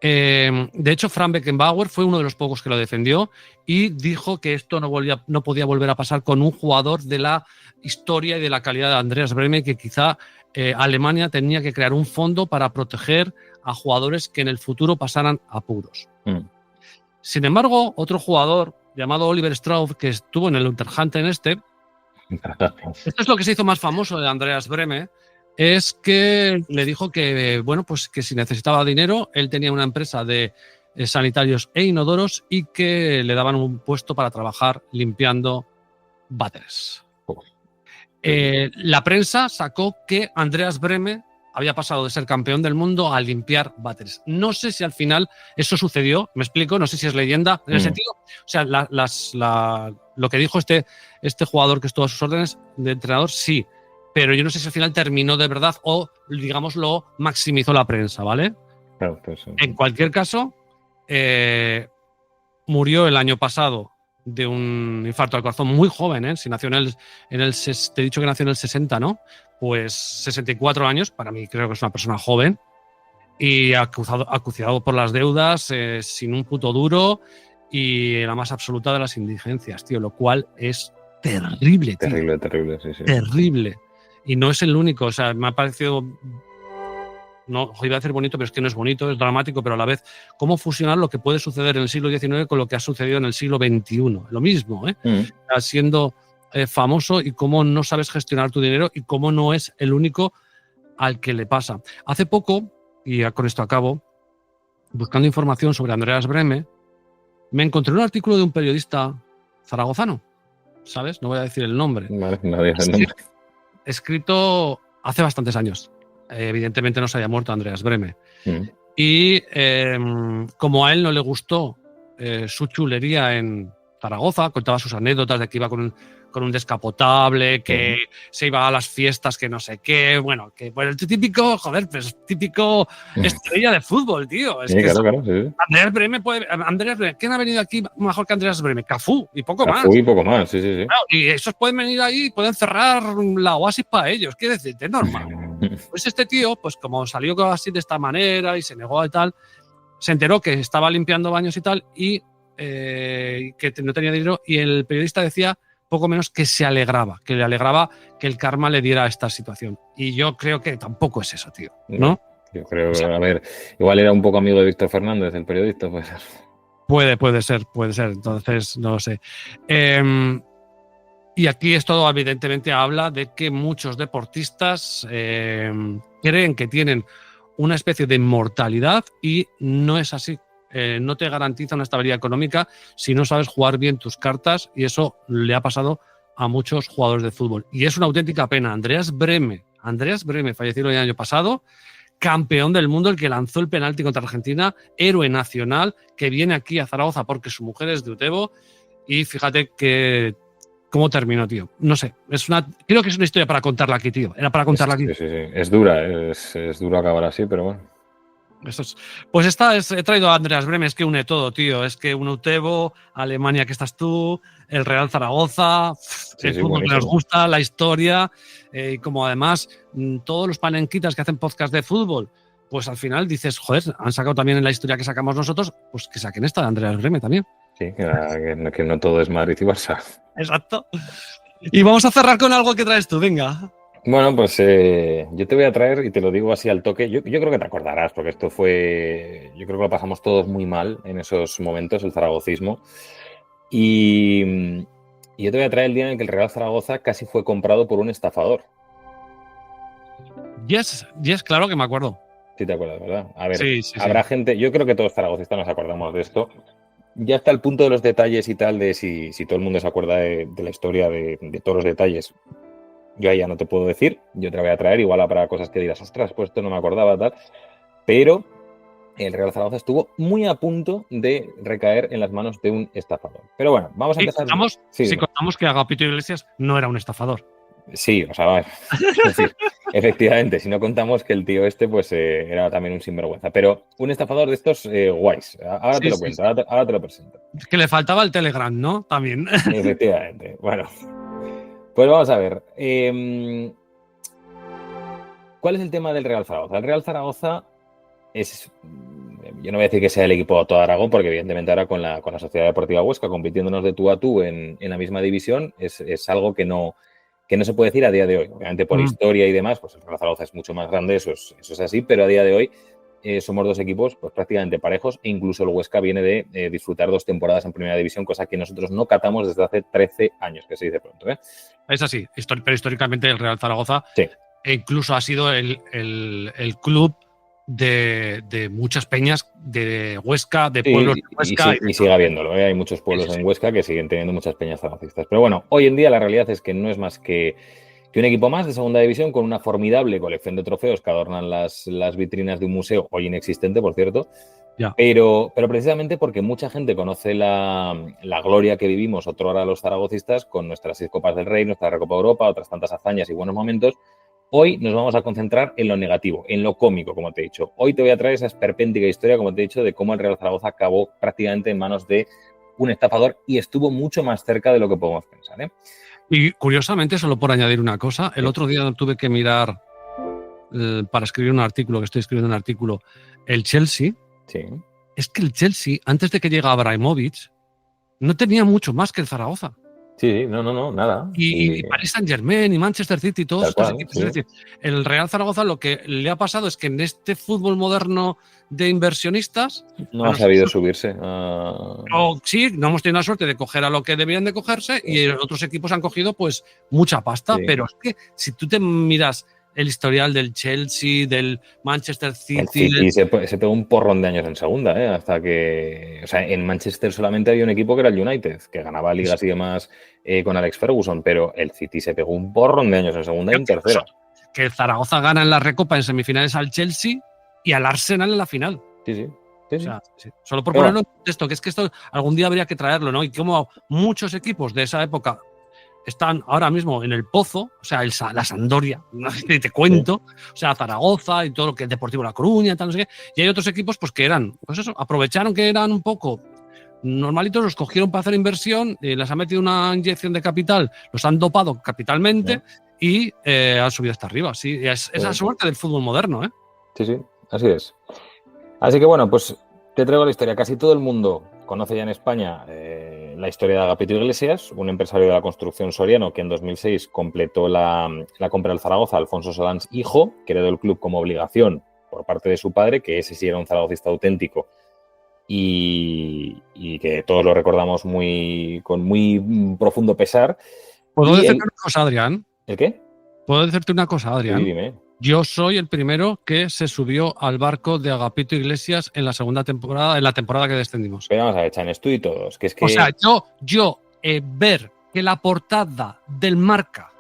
De hecho, Frank Beckenbauer fue uno de los pocos que lo defendió y dijo que esto no podía volver a pasar con un jugador de la historia y de la calidad de Andreas Brehme, que quizá Alemania tenía que crear un fondo para proteger a jugadores que en el futuro pasaran apuros. Sin embargo, otro jugador llamado Oliver Straub, que estuvo en el Unterhaching esto es lo que se hizo más famoso de Andreas Brehme, es que le dijo que, bueno, pues que si necesitaba dinero, él tenía una empresa de sanitarios e inodoros y que le daban un puesto para trabajar limpiando váteres. La prensa sacó que Andreas Brehme había pasado de ser campeón del mundo a limpiar váteres. No sé si al final eso sucedió, me explico, no sé si es leyenda, en el sentido, o sea, lo que dijo este jugador que estuvo a sus órdenes de entrenador, sí, pero yo no sé si al final terminó de verdad o, digamos, lo maximizó la prensa, ¿vale? Claro, pues, en cualquier caso, murió el año pasado de un infarto al corazón muy joven, ¿eh? Si nació te he dicho que nació en el 60, ¿no? Pues 64 años, para mí creo que es una persona joven, y acuciado por las deudas, sin un puto duro y la más absoluta de las indigencias, tío, lo cual es terrible, tío. Terrible, sí. Terrible. Y no es el único, o sea, me ha parecido, no iba a decir bonito, pero es que no es bonito, es dramático, pero a la vez, cómo fusionar lo que puede suceder en el siglo XIX con lo que ha sucedido en el siglo XXI. Lo mismo, siendo famoso y cómo no sabes gestionar tu dinero y cómo no es el único al que le pasa. Hace poco, y con esto acabo, buscando información sobre Andreas Brehme, me encontré un artículo de un periodista zaragozano, ¿sabes? No voy a decir el nombre. Vale, no voy a decir el nombre. Escrito hace bastantes años. Evidentemente no se había muerto Andreas Brehme. Y como a él no le gustó su chulería en Zaragoza, contaba sus anécdotas de que iba con un descapotable, que se iba a las fiestas, que no sé qué, bueno, que pues el típico, pues típico estrella de fútbol, tío. Es sí, que claro, sí. Andreas Brehme ¿quién ha venido aquí mejor que Andreas Brehme? Cafú y poco más. Cafú y poco más, sí. Claro, y esos pueden venir ahí y pueden cerrar la oasis para ellos, quiero decirte, es normal. Pues este tío, pues como salió así de esta manera y se negó y tal, se enteró que estaba limpiando baños y tal y que no tenía dinero, y el periodista decía poco menos que le alegraba que el karma le diera esta situación. Y yo creo que tampoco es eso, tío, ¿no? Yo creo, a ver, igual era un poco amigo de Víctor Fernández, el periodista, pues. Puede ser, entonces no lo sé. Y aquí esto evidentemente habla de que muchos deportistas creen que tienen una especie de inmortalidad y no es así. No te garantiza una estabilidad económica si no sabes jugar bien tus cartas, y eso le ha pasado a muchos jugadores de fútbol. Y es una auténtica pena. Andreas Brehme, fallecido el año pasado, campeón del mundo, el que lanzó el penalti contra Argentina, héroe nacional, que viene aquí a Zaragoza porque su mujer es de Utebo, y fíjate que cómo terminó, tío. No sé, creo que es una historia para contarla aquí, tío. Era para contarla aquí. Sí. Es dura, es duro acabar así, pero bueno. Pues he traído a Andreas Brehme, es que une todo, tío. Es que une Utebo, Alemania que estás tú, el Real Zaragoza, el fútbol que nos gusta, la historia, y como además todos los panenquitas que hacen podcast de fútbol, pues al final dices, joder, han sacado también en la historia que sacamos nosotros, pues que saquen esta de Andreas Brehme también. Sí, que no todo es Madrid y Barça. Exacto. Y vamos a cerrar con algo que traes tú, venga. Bueno, pues yo te voy a traer, y te lo digo así al toque, yo creo que te acordarás, porque yo creo que lo pasamos todos muy mal en esos momentos, el zaragocismo, y yo te voy a traer el día en el que el Real Zaragoza casi fue comprado por un estafador. Yes, claro que me acuerdo. Sí te acuerdas, ¿verdad? A ver, sí. Habrá gente, yo creo que todos zaragocistas nos acordamos de esto, ya hasta el punto de los detalles y tal, de si todo el mundo se acuerda de la historia, de todos los detalles. Yo ahí ya no te puedo decir, yo te la voy a traer, igual habrá cosas que dirás, ostras, pues esto no me acordaba, tal. Pero el Real Zaragoza estuvo muy a punto de recaer en las manos de un estafador. Pero bueno, vamos a empezar. Contamos que Agapito Iglesias no era un estafador. Sí, o sea, es decir, efectivamente, si no contamos que el tío pues era también un sinvergüenza. Pero un estafador de estos guays. Ahora te lo cuento, ahora te lo presento. Que le faltaba el Telegram, ¿no? También. Efectivamente. Bueno. Pues vamos a ver. ¿Cuál es el tema del Real Zaragoza? El Real Zaragoza es, yo no voy a decir que sea el equipo de todo Aragón, porque evidentemente ahora con la Sociedad Deportiva Huesca compitiéndonos de tú a tú en la misma división, es algo que no se puede decir a día de hoy. Obviamente por historia y demás, pues el Real Zaragoza es mucho más grande, eso es así, pero a día de hoy somos dos equipos pues prácticamente parejos, e incluso el Huesca viene de disfrutar 2 temporadas en primera división, cosa que nosotros no catamos desde hace 13 años, que se dice pronto. Es así, pero históricamente el Real Zaragoza incluso ha sido el club de muchas peñas de Huesca, de pueblos de Huesca. Y sigue habiéndolo, hay muchos pueblos en Huesca que siguen teniendo muchas peñas zaragocistas. Pero bueno, hoy en día la realidad es que no es más que un equipo más de segunda división con una formidable colección de trofeos que adornan las vitrinas de un museo, hoy inexistente, por cierto. Ya. Pero precisamente porque mucha gente conoce la gloria que vivimos otrora los zaragocistas con nuestras 6 Copas del Rey, nuestra Recopa Europa, otras tantas hazañas y buenos momentos. Hoy nos vamos a concentrar en lo negativo, en lo cómico, como te he dicho. Hoy te voy a traer esa esperpéntica historia, como te he dicho, de cómo el Real Zaragoza acabó prácticamente en manos de un estafador y estuvo mucho más cerca de lo que podemos pensar. Y curiosamente, solo por añadir una cosa, el otro día tuve que mirar para escribir un artículo, el Chelsea. Sí. Es que el Chelsea, antes de que llegara Abramovich, no tenía mucho más que el Zaragoza. Sí, no, nada. Y Paris Saint-Germain y Manchester City, todos estos equipos. Sí. Es decir, el Real Zaragoza lo que le ha pasado es que en este fútbol moderno de inversionistas no ha sabido subirse. Sí, no hemos tenido la suerte de coger a lo que debían de cogerse, y otros equipos han cogido pues mucha pasta, pero es que si tú te miras el historial del Chelsea, del Manchester City. El City se pegó un porrón de años en segunda, hasta que. O sea, en Manchester solamente había un equipo que era el United, que ganaba ligas y demás con Alex Ferguson, pero el City se pegó un porrón de años en segunda y en tercera. Que el Zaragoza gana en la Recopa en semifinales al Chelsea y al Arsenal en la final. Sí. O sea, solo por ponerlo en contexto, que es que esto algún día habría que traerlo, ¿no? Y como muchos equipos de esa época están ahora mismo en el pozo, o sea, la Sampdoria, no sé si te cuento, o sea, Zaragoza y todo lo que es Deportivo La Coruña, tal, no sé qué, y hay otros equipos pues que eran, pues eso, aprovecharon que eran un poco normalitos, los cogieron para hacer inversión, les han metido una inyección de capital, los han dopado capitalmente y han subido hasta arriba, sí, es la suerte del fútbol moderno, ¿eh? Sí, así es. Así que bueno, pues te traigo la historia. Casi todo el mundo conoce ya en España la historia de Agapito Iglesias, un empresario de la construcción soriano que en 2006 completó la compra del Zaragoza, Alfonso Solans hijo, que heredó el club como obligación por parte de su padre, que ese sí era un zaragocista auténtico y que todos lo recordamos con muy profundo pesar. ¿Puedo decirte una cosa, Adrián? ¿El qué? ¿Puedo decirte una cosa, Adrián? Sí, dime. Yo soy el primero que se subió al barco de Agapito Iglesias en la segunda temporada, en la temporada que descendimos. Pero vamos a ver, Chanes, tú y todos, que es que... O sea, ver que la portada del Marca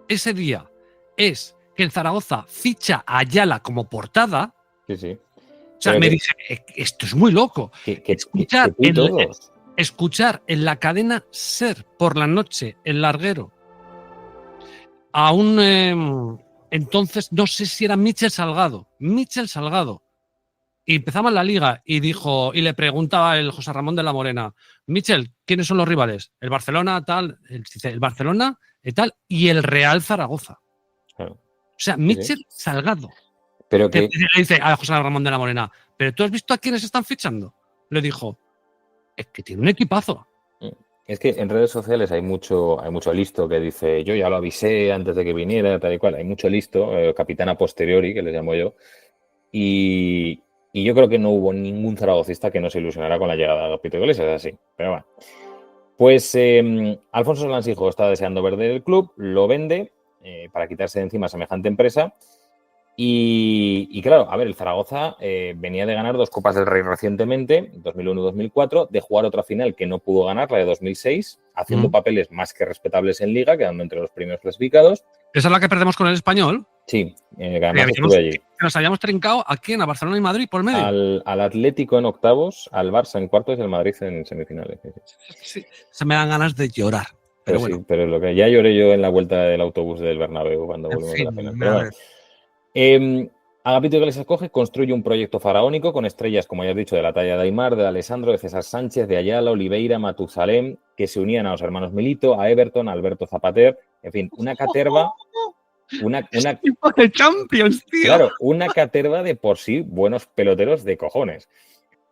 ese día es que el Zaragoza ficha a Ayala como portada. Sí, sí. O sea, me dice, esto es muy loco. Que Escuchar en la cadena SER por la noche, el larguero, a un... entonces, no sé si era Michel Salgado. Y empezaba la liga y le preguntaba el José Ramón de la Morena, Michel, ¿quiénes son los rivales? El Barcelona, tal, el Barcelona, tal, y el Real Zaragoza. Claro. O sea, Michel Salgado. Pero que... Le dice a José Ramón de la Morena, ¿pero tú has visto a quiénes están fichando? Le dijo, es que tiene un equipazo. Es que en redes sociales hay mucho listo que dice, yo ya lo avisé antes de que viniera, tal y cual. Hay mucho listo, capitán a posteriori, que les llamo yo. Y yo creo que no hubo ningún zaragocista que no se ilusionara con la llegada de Agapito Iglesias, así. Pero bueno. Pues Alfonso Solansijo está deseando vender el club, lo vende para quitarse de encima semejante empresa. Y claro, a ver, el Zaragoza venía de ganar 2 Copas del Rey recientemente, 2001-2004, de jugar otra final que no pudo ganar, la de 2006, haciendo papeles más que respetables en Liga, quedando entre los primeros clasificados. ¿Esa es la que perdemos con el Español? Sí, que además estuve allí. Nos habíamos trincado ¿a quién? ¿A Barcelona y Madrid por medio? Al Atlético en octavos, al Barça en cuartos y al Madrid en semifinales. Sí, se me dan ganas de llorar. Pero bueno. Sí, pero es lo que ya lloré yo en la vuelta del autobús del Bernabéu cuando volvimos a la final. Pero bueno. Agapito Iglesias coge, construye un proyecto faraónico con estrellas, como ya has dicho, de la talla de Aimar, de Alessandro, de César Sánchez, de Ayala, Oliveira, Matusalem, que se unían a los hermanos Milito, a Everton, a Alberto Zapater, en fin, una caterva. Una tipo de Champions, tío. Claro, una caterva de por sí buenos peloteros de cojones.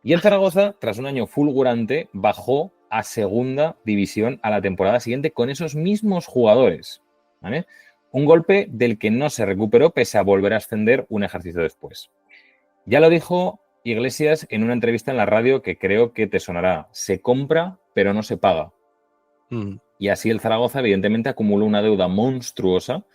Y el Zaragoza, tras un año fulgurante, bajó a segunda división a la temporada siguiente con esos mismos jugadores, ¿vale? Un golpe del que no se recuperó pese a volver a ascender un ejercicio después. Ya lo dijo Iglesias en una entrevista en la radio que creo que te sonará. Se compra, pero no se paga. Y así el Zaragoza, evidentemente, acumuló una deuda monstruosa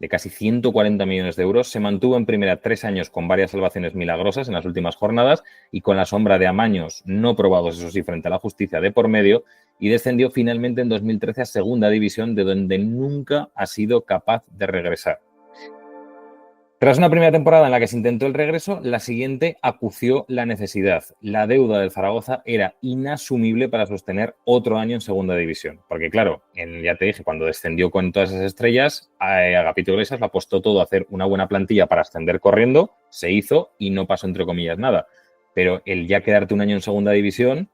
de casi 140 millones de euros. Se mantuvo en primera 3 años con varias salvaciones milagrosas en las últimas jornadas y con la sombra de amaños no probados, eso sí, frente a la justicia de por medio, y descendió finalmente en 2013 a segunda división, de donde nunca ha sido capaz de regresar. Tras una primera temporada en la que se intentó el regreso, la siguiente acució la necesidad. La deuda del Zaragoza era inasumible para sostener otro año en segunda división. Porque claro, ya te dije, cuando descendió con todas esas estrellas, Agapito Iglesias le apostó todo a hacer una buena plantilla para ascender corriendo, se hizo y no pasó entre comillas nada. Pero el ya quedarte un año en segunda división,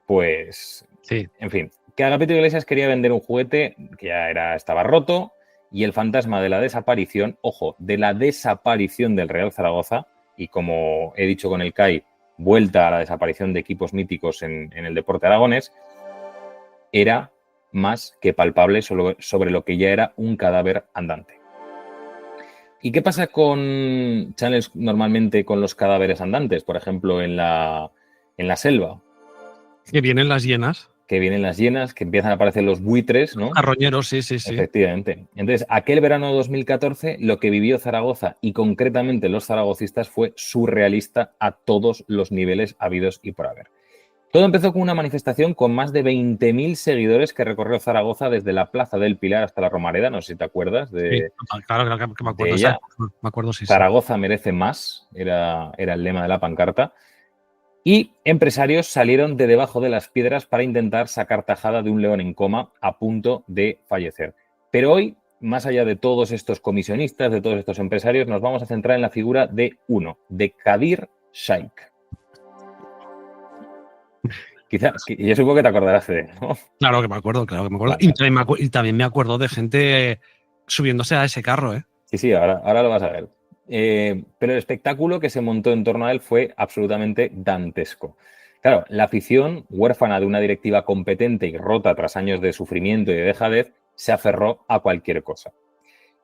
pues... Sí. En fin, que Agapito Iglesias quería vender un juguete que ya estaba roto. Y el fantasma de la desaparición, ojo, de la desaparición del Real Zaragoza, y como he dicho con el CAI, vuelta a la desaparición de equipos míticos en el deporte aragonés, era más que palpable sobre lo que ya era un cadáver andante. ¿Y qué pasa con Channels normalmente con los cadáveres andantes? Por ejemplo, en la selva. Que vienen las hienas. Que vienen las hienas, que empiezan a aparecer los buitres, ¿no? Carroñeros, sí. Efectivamente. Entonces, aquel verano de 2014, lo que vivió Zaragoza y concretamente los zaragocistas fue surrealista a todos los niveles habidos y por haber. Todo empezó con una manifestación con más de 20.000 seguidores que recorrió Zaragoza desde la Plaza del Pilar hasta la Romareda, no sé si te acuerdas de... Sí, claro que me acuerdo. Ella. Me acuerdo, sí. Zaragoza merece más, era el lema de la pancarta. Y empresarios salieron de debajo de las piedras para intentar sacar tajada de un león en coma a punto de fallecer. Pero hoy, más allá de todos estos comisionistas, de todos estos empresarios, nos vamos a centrar en la figura de uno, de Kadir Shaikh. Quizás, yo supongo que te acordarás de él, ¿no? Claro que me acuerdo. Vale. Y también me acuerdo de gente subiéndose a ese carro, ¿eh? Sí, ahora lo vas a ver. Pero el espectáculo que se montó en torno a él fue absolutamente dantesco. Claro, la afición, huérfana de una directiva competente y rota tras años de sufrimiento y de dejadez, se aferró a cualquier cosa.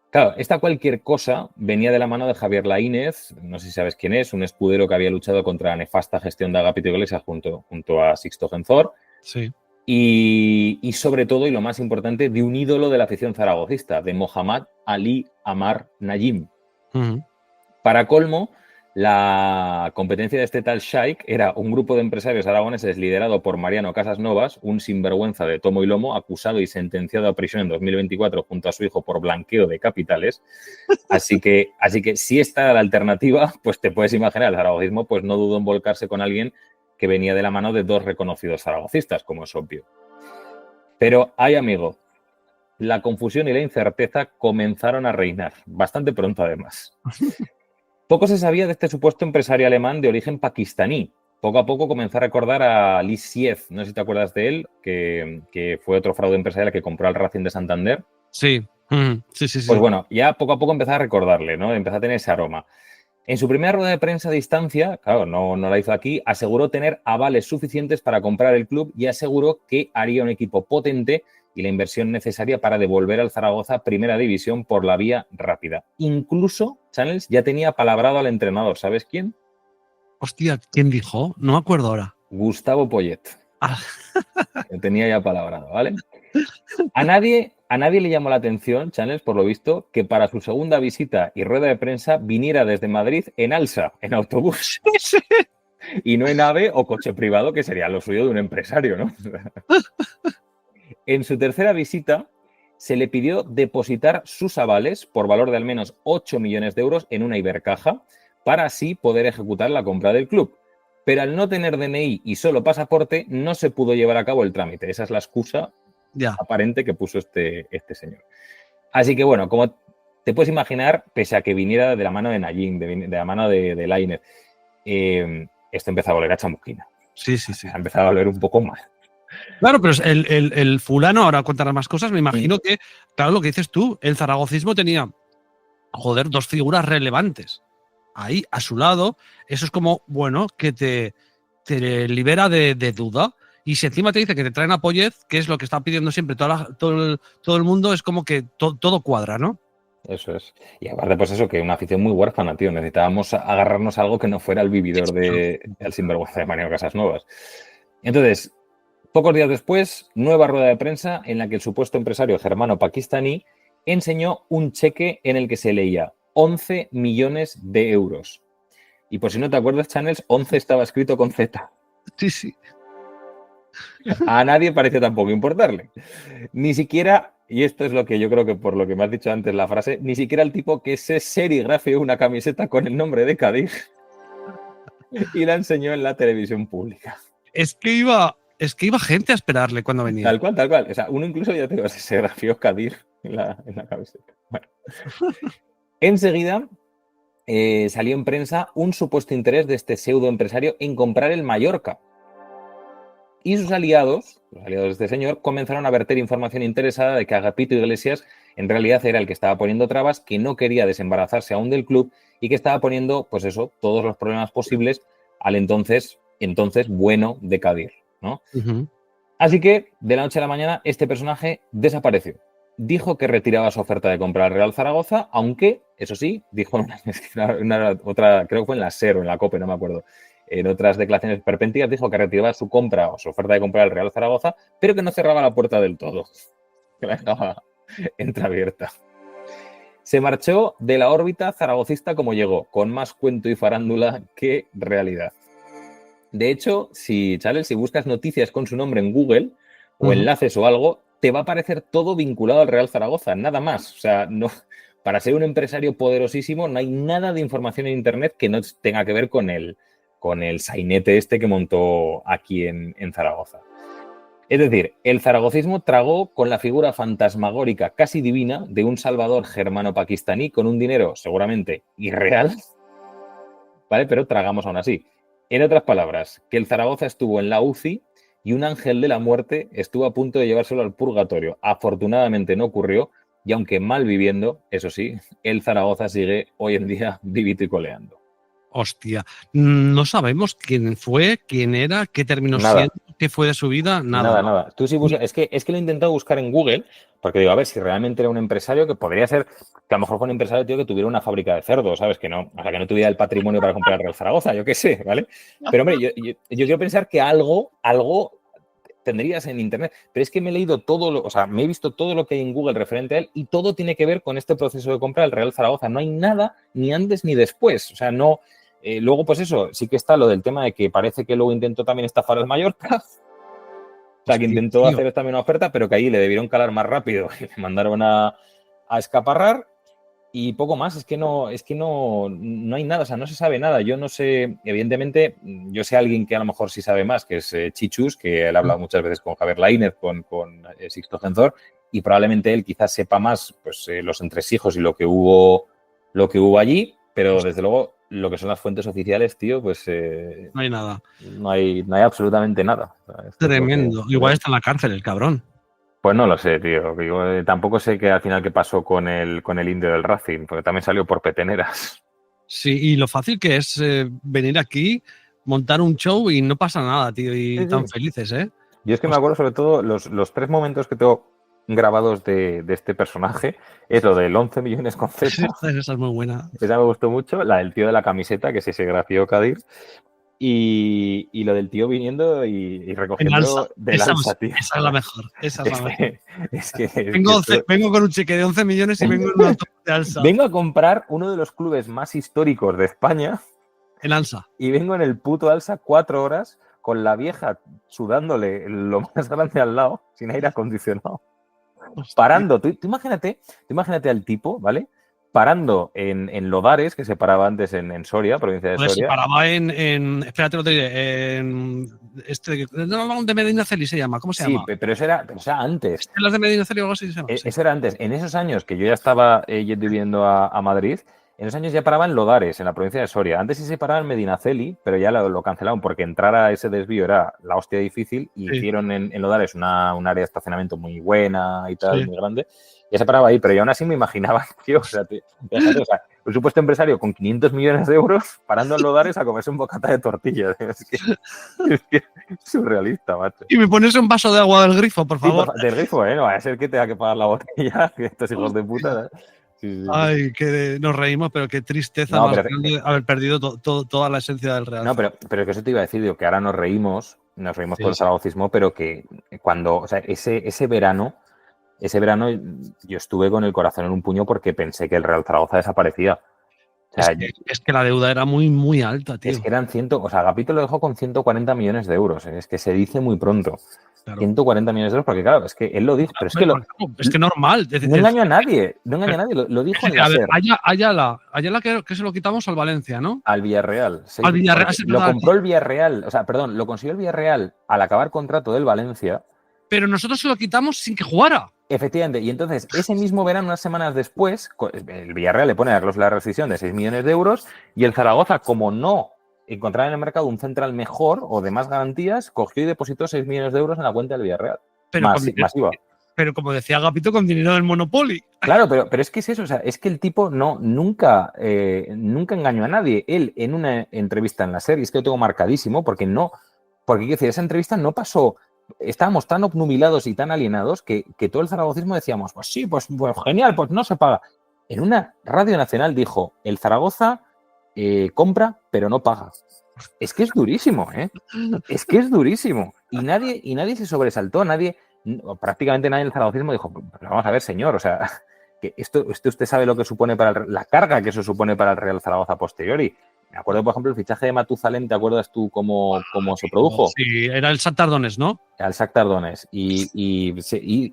Claro, esta cualquier cosa venía de la mano de Javier Laínez, no sé si sabes quién es, un escudero que había luchado contra la nefasta gestión de Agapito Iglesias junto a Sixto Genzor. Sí. y sobre todo, y lo más importante, de un ídolo de la afición zaragocista, de Mohammad Ali Amar Najim. Para colmo, la competencia de este tal Shaikh era un grupo de empresarios aragoneses liderado por Mariano Casasnovas, un sinvergüenza de tomo y lomo, acusado y sentenciado a prisión en 2024 junto a su hijo por blanqueo de capitales. Así que si esta era la alternativa, pues te puedes imaginar, el zaragocismo pues no dudó en volcarse con alguien que venía de la mano de dos reconocidos zaragocistas, como es obvio. Pero, ay amigo, la confusión y la incerteza comenzaron a reinar, bastante pronto además. Poco se sabía de este supuesto empresario alemán de origen pakistaní. Poco a poco comenzó a recordar a Lee Siez, no sé si te acuerdas de él, que fue otro fraude empresarial que compró al Racing de Santander. Sí. Sí. Pues bueno, ya poco a poco empezó a recordarle, ¿no? Empezó a tener ese aroma. En su primera rueda de prensa a distancia, claro, no la hizo aquí, aseguró tener avales suficientes para comprar el club y aseguró que haría un equipo potente y la inversión necesaria para devolver al Zaragoza a Primera División por la vía rápida. Incluso, Channels ya tenía palabrado al entrenador, ¿sabes quién? Hostia, ¿quién dijo? No me acuerdo ahora. Gustavo Poyet. Lo tenía ya palabrado, ¿vale? A nadie le llamó la atención, Channels, por lo visto, que para su segunda visita y rueda de prensa viniera desde Madrid en alsa, en autobús. Y no en AVE o coche privado, que sería lo suyo de un empresario, ¿no? En su tercera visita se le pidió depositar sus avales por valor de al menos 8 millones de euros en una Ibercaja para así poder ejecutar la compra del club. Pero al no tener DNI y solo pasaporte, no se pudo llevar a cabo el trámite. Esa es la excusa aparente que puso este señor. Así que bueno, como te puedes imaginar, pese a que viniera de la mano de Najim, de la mano de Lainez, esto empezó a volver a chamusquina. Sí. Ha empezado a volver un poco mal. Claro, pero el fulano, ahora contará más cosas, me imagino que, claro, lo que dices tú, el zaragocismo tenía, joder, dos figuras relevantes ahí a su lado. Eso es como, bueno, que te libera de duda. Y si encima te dice que te traen a Poyet, que es lo que está pidiendo siempre todo el mundo, es como que todo cuadra, ¿no? Eso es. Y aparte, pues eso, que una afición muy huérfana, tío. Necesitábamos agarrarnos a algo que no fuera el vividor del sinvergüenza de Mariano Casasnovas. Entonces, pocos días después, nueva rueda de prensa en la que el supuesto empresario germano pakistaní enseñó un cheque en el que se leía 11 millones de euros. Y por si no te acuerdas, Channels, 11 estaba escrito con Z. Sí. A nadie pareció tampoco importarle. Ni siquiera, y esto es lo que yo creo que por lo que me has dicho antes la frase, ni siquiera el tipo que se serigrafió una camiseta con el nombre de Cádiz y la enseñó en la televisión pública. Es que iba gente a esperarle cuando venía. Tal cual. O sea, uno incluso ya te digo, se serigrafió Cádiz en la camiseta. Bueno. Enseguida salió en prensa un supuesto interés de este pseudo empresario en comprar el Mallorca. Y sus aliados, los aliados de este señor, comenzaron a verter información interesada de que Agapito Iglesias en realidad era el que estaba poniendo trabas, que no quería desembarazarse aún del club y que estaba poniendo, pues eso, todos los problemas posibles al entonces bueno de Cádiz, ¿no? Así que, de la noche a la mañana, este personaje desapareció. Dijo que retiraba su oferta de comprar al Real Zaragoza, aunque, eso sí, dijo otra, creo que fue en la SER o en la COPE, no me acuerdo, en otras declaraciones perpénticas, dijo que retiraba su compra o su oferta de comprar al Real Zaragoza, pero que no cerraba la puerta del todo, que la dejaba entreabierta. Se marchó de la órbita zaragocista como llegó, con más cuento y farándula que realidad. De hecho, si buscas noticias con su nombre en Google o enlaces o algo, te va a aparecer todo vinculado al Real Zaragoza, nada más. O sea, no, para ser un empresario poderosísimo no hay nada de información en Internet que no tenga que ver con el sainete este que montó aquí en Zaragoza. Es decir, el zaragocismo tragó con la figura fantasmagórica casi divina de un salvador germano-pakistaní con un dinero seguramente irreal, ¿vale? Pero tragamos aún así. En otras palabras, que el Zaragoza estuvo en la UCI y un ángel de la muerte estuvo a punto de llevárselo al purgatorio. Afortunadamente no ocurrió y aunque mal viviendo, eso sí, el Zaragoza sigue hoy en día vivito y coleando. Hostia, no sabemos quién fue, quién era, qué terminó siendo, qué fue de su vida, nada. Tú sí buscas, es que lo he intentado buscar en Google, porque digo, a ver si realmente era un empresario que podría ser, que a lo mejor fue un empresario, tío, que tuviera una fábrica de cerdos, ¿sabes? Que no, o sea, que no tuviera el patrimonio para comprar el Real Zaragoza, yo qué sé, ¿vale? Pero hombre, yo quiero pensar que algo tendrías en internet, pero es que me he leído me he visto todo lo que hay en Google referente a él y todo tiene que ver con este proceso de compra del Real Zaragoza. No hay nada ni antes ni después. O sea, no. Luego, pues eso, sí que está lo del tema de que parece que luego intentó también estafar al Mallorca. O sea, que intentó hacer también una oferta, pero que ahí le debieron calar más rápido y le mandaron a escaparrar. Y poco más, es que no hay nada, o sea, no se sabe nada. Yo no sé, evidentemente, yo sé a alguien que a lo mejor sí sabe más, que es Chichus, que él ha hablado muchas veces con Javier Lainez, con Sixto Genzor, y probablemente él quizás sepa más pues los entresijos y lo que hubo allí, pero desde luego lo que son las fuentes oficiales, tío, pues no hay nada. No hay absolutamente nada. O sea, tremendo. Igual está en la cárcel el cabrón. Pues no lo sé, tío. Tampoco sé que al final qué pasó con el indio del Racing, porque también salió por peteneras. Sí, y lo fácil que es venir aquí, montar un show y no pasa nada, tío, y sí, tan felices, ¿eh? Yo es que me acuerdo sobre todo los 3 momentos que tengo grabados de este personaje, es lo del 11 millones con Z. Esa es muy buena. Esa me gustó mucho, la del tío de la camiseta, que se gració Kadir. Y lo del tío viniendo y recogiendo del alza, tío. Esa es la mejor. Esa es la mejor. Vengo con un cheque de 11 millones y vengo en un autobús de alza. Vengo a comprar uno de los clubes más históricos de España. En alza. Y vengo en el puto alza 4 horas con la vieja sudándole lo más grande al lado, sin aire acondicionado. Hostia. Parando. Tú imagínate al tipo, ¿vale? Parando en Lodares, que se paraba antes en Soria, provincia de Soria. Se paraba espérate, lo te diré, de Medina Celi se llama, ¿cómo se llama? Sí, pero eso era antes. ¿Las de Medina Celi o algo así se llama? Eso era antes. En esos años que yo ya estaba yendo y viviendo a Madrid, en esos años ya paraba en Lodares, en la provincia de Soria. Antes sí se paraba en Medinaceli, pero ya lo cancelaron porque entrar a ese desvío era la hostia difícil y hicieron en Lodares un área de estacionamiento muy buena y tal, muy grande. Ya se paraba ahí, pero yo aún así me imaginaba, tío, un supuesto empresario con 500 millones de euros parando en Lodares a comerse un bocata de tortilla. Es que es surrealista, macho. Y me pones un vaso de agua del grifo, por favor. Sí, del grifo, ¿eh? No vaya a ser que tenga que pagar la botella, que estos hijos de puta, ¿eh? Sí. Ay, que nos reímos, pero qué tristeza más grande haber perdido toda la esencia del Real. No, pero que eso te iba a decir, digo, que ahora nos reímos por el zaragocismo, pero que cuando, o sea, ese verano yo estuve con el corazón en un puño porque pensé que el Real Zaragoza desaparecía. O sea, es que la deuda era muy, muy alta, tío. Es que eran Agapito lo dejó con 140 millones de euros. Es que se dice muy pronto. Claro. 140 millones de euros, porque claro, es que él lo dijo, pero es que normal. No engañó a nadie, lo dijo en la SER. Ayala que se lo quitamos al Valencia, ¿no? Al Villarreal. Sí, al Villarreal. Lo compró el Villarreal, lo consiguió el Villarreal al acabar contrato del Valencia. Pero nosotros se lo quitamos sin que jugara. Efectivamente, y entonces ese mismo verano, unas semanas después, el Villarreal le pone la cláusula de rescisión de 6 millones de euros y el Zaragoza, como no encontraba en el mercado un central mejor o de más garantías, cogió y depositó 6 millones de euros en la cuenta del Villarreal. Masiva. Pero como decía Agapito, con dinero del Monopoly. Claro, pero es que es eso, o sea, es que el tipo nunca engañó a nadie. Él, en una entrevista en la serie, es que lo tengo marcadísimo, porque quiero decir, esa entrevista no pasó. Estábamos tan obnubilados y tan alienados que todo el zaragocismo decíamos, pues sí, pues genial, pues no se paga. En una radio nacional dijo, el Zaragoza compra, pero no paga. Es que es durísimo, ¿eh? Es que es durísimo. Y nadie se sobresaltó, prácticamente nadie del zaragocismo dijo, pues vamos a ver, señor, o sea, que esto usted sabe lo que supone para la carga que eso supone para el Real Zaragoza posteriori. Me acuerdo, por ejemplo, el fichaje de Matuzalem, ¿te acuerdas tú cómo se produjo? Sí, era el Shakhtar Donetsk, ¿no? Al Shakhtar Donetsk. Y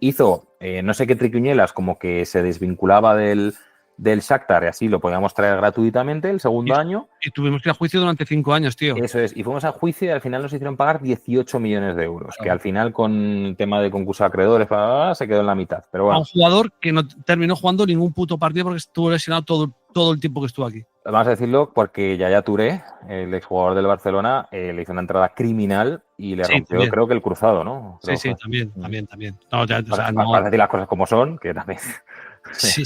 hizo no sé qué triquiñuelas, como que se desvinculaba del Shakhtar y así lo podíamos traer gratuitamente el segundo año. Y tuvimos que ir a juicio durante 5 años, tío. Eso es. Y fuimos a juicio y al final nos hicieron pagar 18 millones de euros, que al final con el tema de concurso de acreedores se quedó en la mitad. Pero bueno. A un jugador que no terminó jugando ningún puto partido porque estuvo lesionado todo el tiempo que estuvo aquí. Vamos a decirlo porque Yaya Touré, el exjugador del Barcelona, le hizo una entrada criminal y le rompió, también. Creo que el cruzado, ¿no? Creo sí, también. No, para decir las cosas como son, que también. Sí.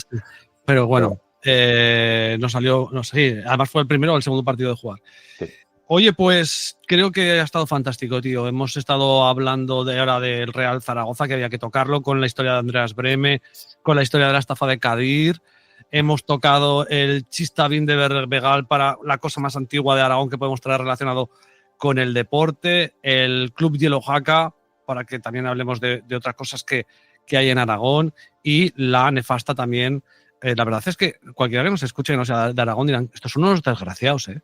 Pero bueno, no salió, no sé, además fue el primero o el segundo partido de jugar. Sí. Oye, pues creo que ha estado fantástico, tío. Hemos estado hablando ahora del Real Zaragoza, que había que tocarlo, con la historia de Andreas Brehme, con la historia de la estafa de Kadir. Hemos tocado el Chistavín de Berbegal para la cosa más antigua de Aragón que podemos traer relacionado con el deporte, el Club Yellow Jaca, para que también hablemos de otras cosas que hay en Aragón, y la nefasta también. La verdad es que cualquiera que nos escuche que no sea de Aragón dirán, estos son unos desgraciados, ¿eh?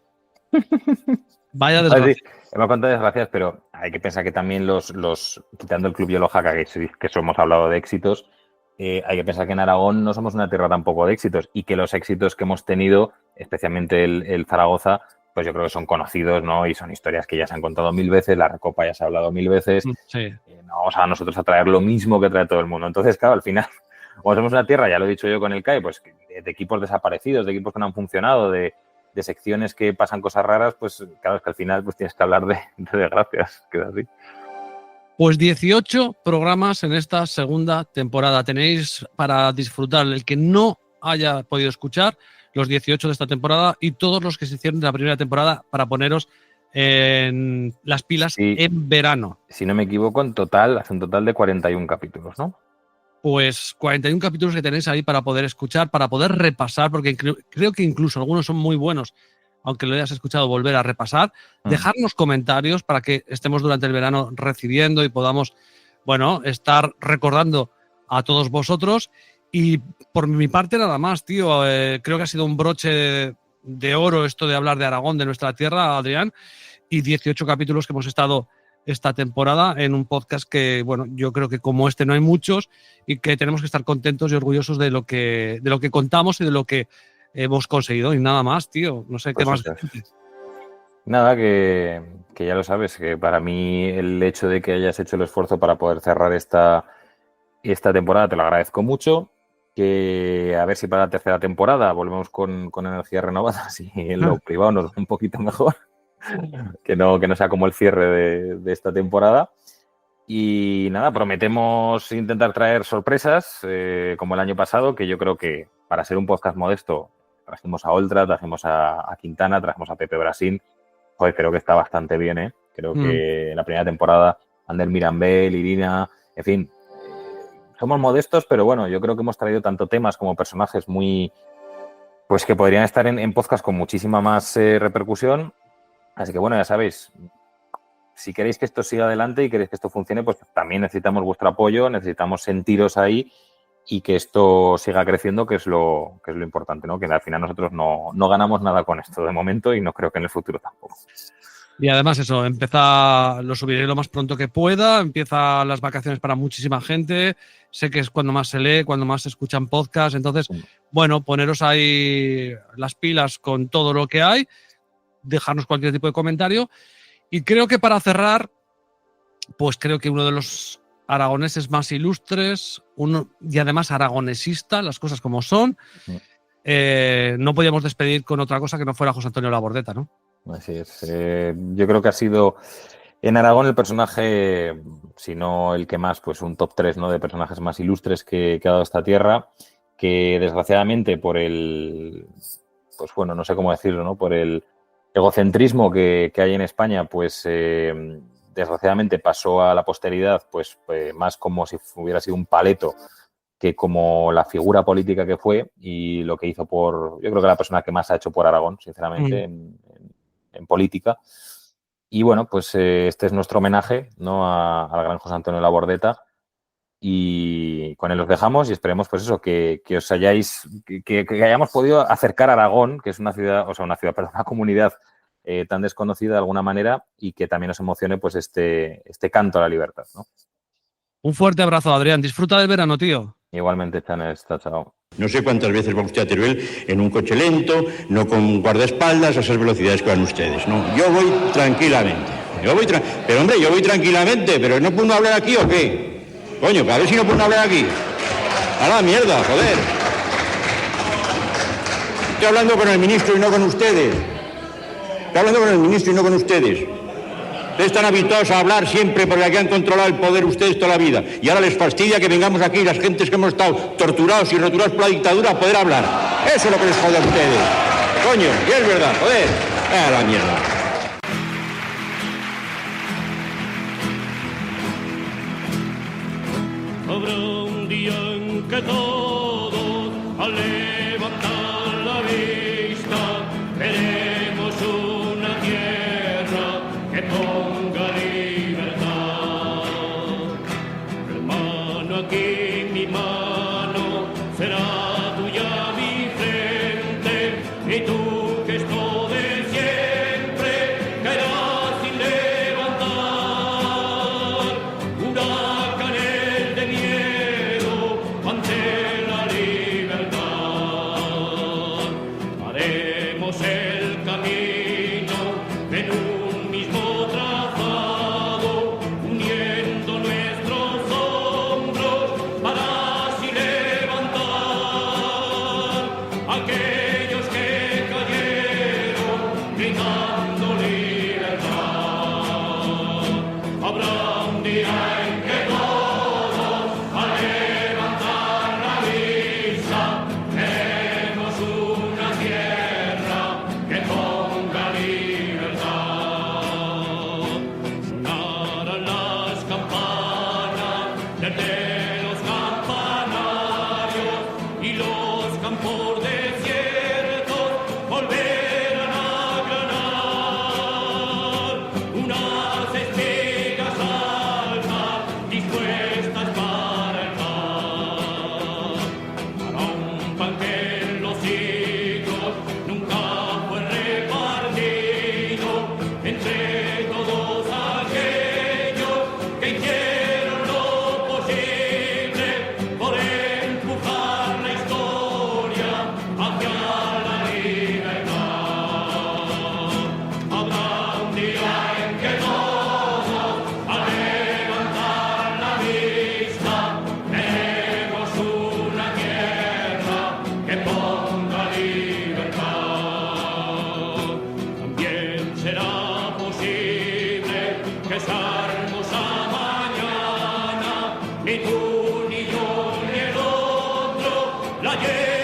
Vaya desgracia. Sí, hemos contado desgracias, pero hay que pensar que también quitando el Club Yellow Jaca, que hemos hablado de éxitos, hay que pensar que en Aragón no somos una tierra tampoco de éxitos, y que los éxitos que hemos tenido, especialmente el Zaragoza, pues yo creo que son conocidos, ¿no? Y son historias que ya se han contado 1000 veces, la Recopa ya se ha hablado 1000 veces. Sí. No vamos a nosotros a traer lo mismo que trae todo el mundo. Entonces, claro, al final, como somos una tierra, ya lo he dicho yo con el CAE, pues de equipos desaparecidos, de equipos que no han funcionado, de secciones que pasan cosas raras, pues claro, es que al final pues tienes que hablar de desgracias, queda así. Pues 18 programas en esta segunda temporada. Tenéis para disfrutar, el que no haya podido escuchar, los 18 de esta temporada y todos los que se hicieron de la primera temporada, para poneros en las pilas en verano. Si no me equivoco, hace un total de 41 capítulos, ¿no? Pues 41 capítulos que tenéis ahí para poder escuchar, para poder repasar, porque creo que incluso algunos son muy buenos, aunque lo hayas escuchado, volver a repasar. Dejarnos comentarios para que estemos durante el verano recibiendo y podamos, bueno, estar recordando a todos vosotros. Y por mi parte nada más, tío. Creo que ha sido un broche de oro esto de hablar de Aragón, de nuestra tierra, Adrián, y 18 capítulos que hemos estado esta temporada en un podcast que, bueno, yo creo que como este no hay muchos, y que tenemos que estar contentos y orgullosos de lo que contamos y de lo que hemos conseguido. Y nada más, tío. No sé qué más. Nada, que ya lo sabes, que para mí el hecho de que hayas hecho el esfuerzo para poder cerrar esta temporada te lo agradezco mucho. Que a ver si para la tercera temporada volvemos con energías renovadas y en lo privado nos va un poquito mejor. Que no sea como el cierre de esta temporada. Y nada, prometemos intentar traer sorpresas como el año pasado, que yo creo que para ser un podcast modesto trajimos a Oltra, trajimos a Quintana, trajimos a Pepe Brasín. Joder, creo que está bastante bien, ¿eh? Creo que en la primera temporada Ander Mirambel, Irina, en fin, somos modestos, pero bueno, yo creo que hemos traído tanto temas como personajes muy, pues que podrían estar en podcast con muchísima más repercusión. Así que bueno, ya sabéis, si queréis que esto siga adelante y queréis que esto funcione, pues también necesitamos vuestro apoyo, necesitamos sentiros ahí y que esto siga creciendo, que es lo importante, ¿no? Que al final nosotros no ganamos nada con esto de momento y no creo que en el futuro tampoco. Y además eso, lo subiré lo más pronto que pueda, empiezan las vacaciones para muchísima gente, sé que es cuando más se lee, cuando más se escuchan podcasts, entonces, bueno, poneros ahí las pilas con todo lo que hay, dejarnos cualquier tipo de comentario. Y creo que para cerrar, pues creo que uno de los aragoneses más ilustres, y además aragonesista, las cosas como son, no podíamos despedir con otra cosa que no fuera José Antonio Labordeta, ¿no? Así es. Yo creo que ha sido en Aragón el personaje, si no el que más, pues un top 3, ¿no? De personajes más ilustres que ha dado esta tierra, que desgraciadamente por el, pues bueno, no sé cómo decirlo, ¿no? Por el egocentrismo que hay en España, pues desgraciadamente pasó a la posteridad, pues más como si hubiera sido un paleto que como la figura política que fue y lo que hizo yo creo que la persona que más ha hecho por Aragón, sinceramente, en política. Y bueno, pues este es nuestro homenaje, ¿no? al gran José Antonio Labordeta, y con él los dejamos y esperemos pues eso, que os hayáis, que hayamos podido acercar a Aragón, que es una ciudad, una comunidad tan desconocida de alguna manera, y que también os emocione pues este canto a la libertad, ¿no? Un fuerte abrazo, Adrián. Disfruta del verano, tío. Igualmente, Chanes, chao. No sé cuántas veces va usted a Teruel en un coche lento, no con guardaespaldas, a esas velocidades que van ustedes, ¿no? Yo voy tranquilamente. Pero hombre, yo voy tranquilamente, pero ¿no puedo hablar aquí o qué? Coño, que a ver si no puedo hablar aquí. A la mierda, joder. Estoy hablando con el ministro y no con ustedes. Ustedes están habituados a hablar siempre porque aquí han controlado el poder ustedes toda la vida. Y ahora les fastidia que vengamos aquí las gentes que hemos estado torturados y roturados por la dictadura a poder hablar. Eso es lo que les jode a ustedes. Coño, y es verdad, joder. A la mierda. Habrá un día en que todos al levantar la vista veremos una tierra que ponga libertad. aquí mi mano, será tuya mi frente, y tu gesto de siempre caerá sin levantar huracanes de miedo ante la libertad. Haremos el camino en un mismo trazado, uniendo nuestros hombros para así levantar aquellos que cayeron gritando libertad. Habrá un día en que todos al levantar la vista veremos una tierra que ponga libertad. Sonarán las campanas desde los campanarios y los campos desiertos volverán a granar unas espigas altas dispuestas para el pan. Para un pan que en los siglos nunca fue repartido entre todos aquellos que hicieron lo posible por empujar la historia hacia la libertad. Habrá un día en que todos al levantar la vista veremos una tierra que ponga libertad. También será posible que esa hermosa mañana ni tú ni yo ni el otro la llevemos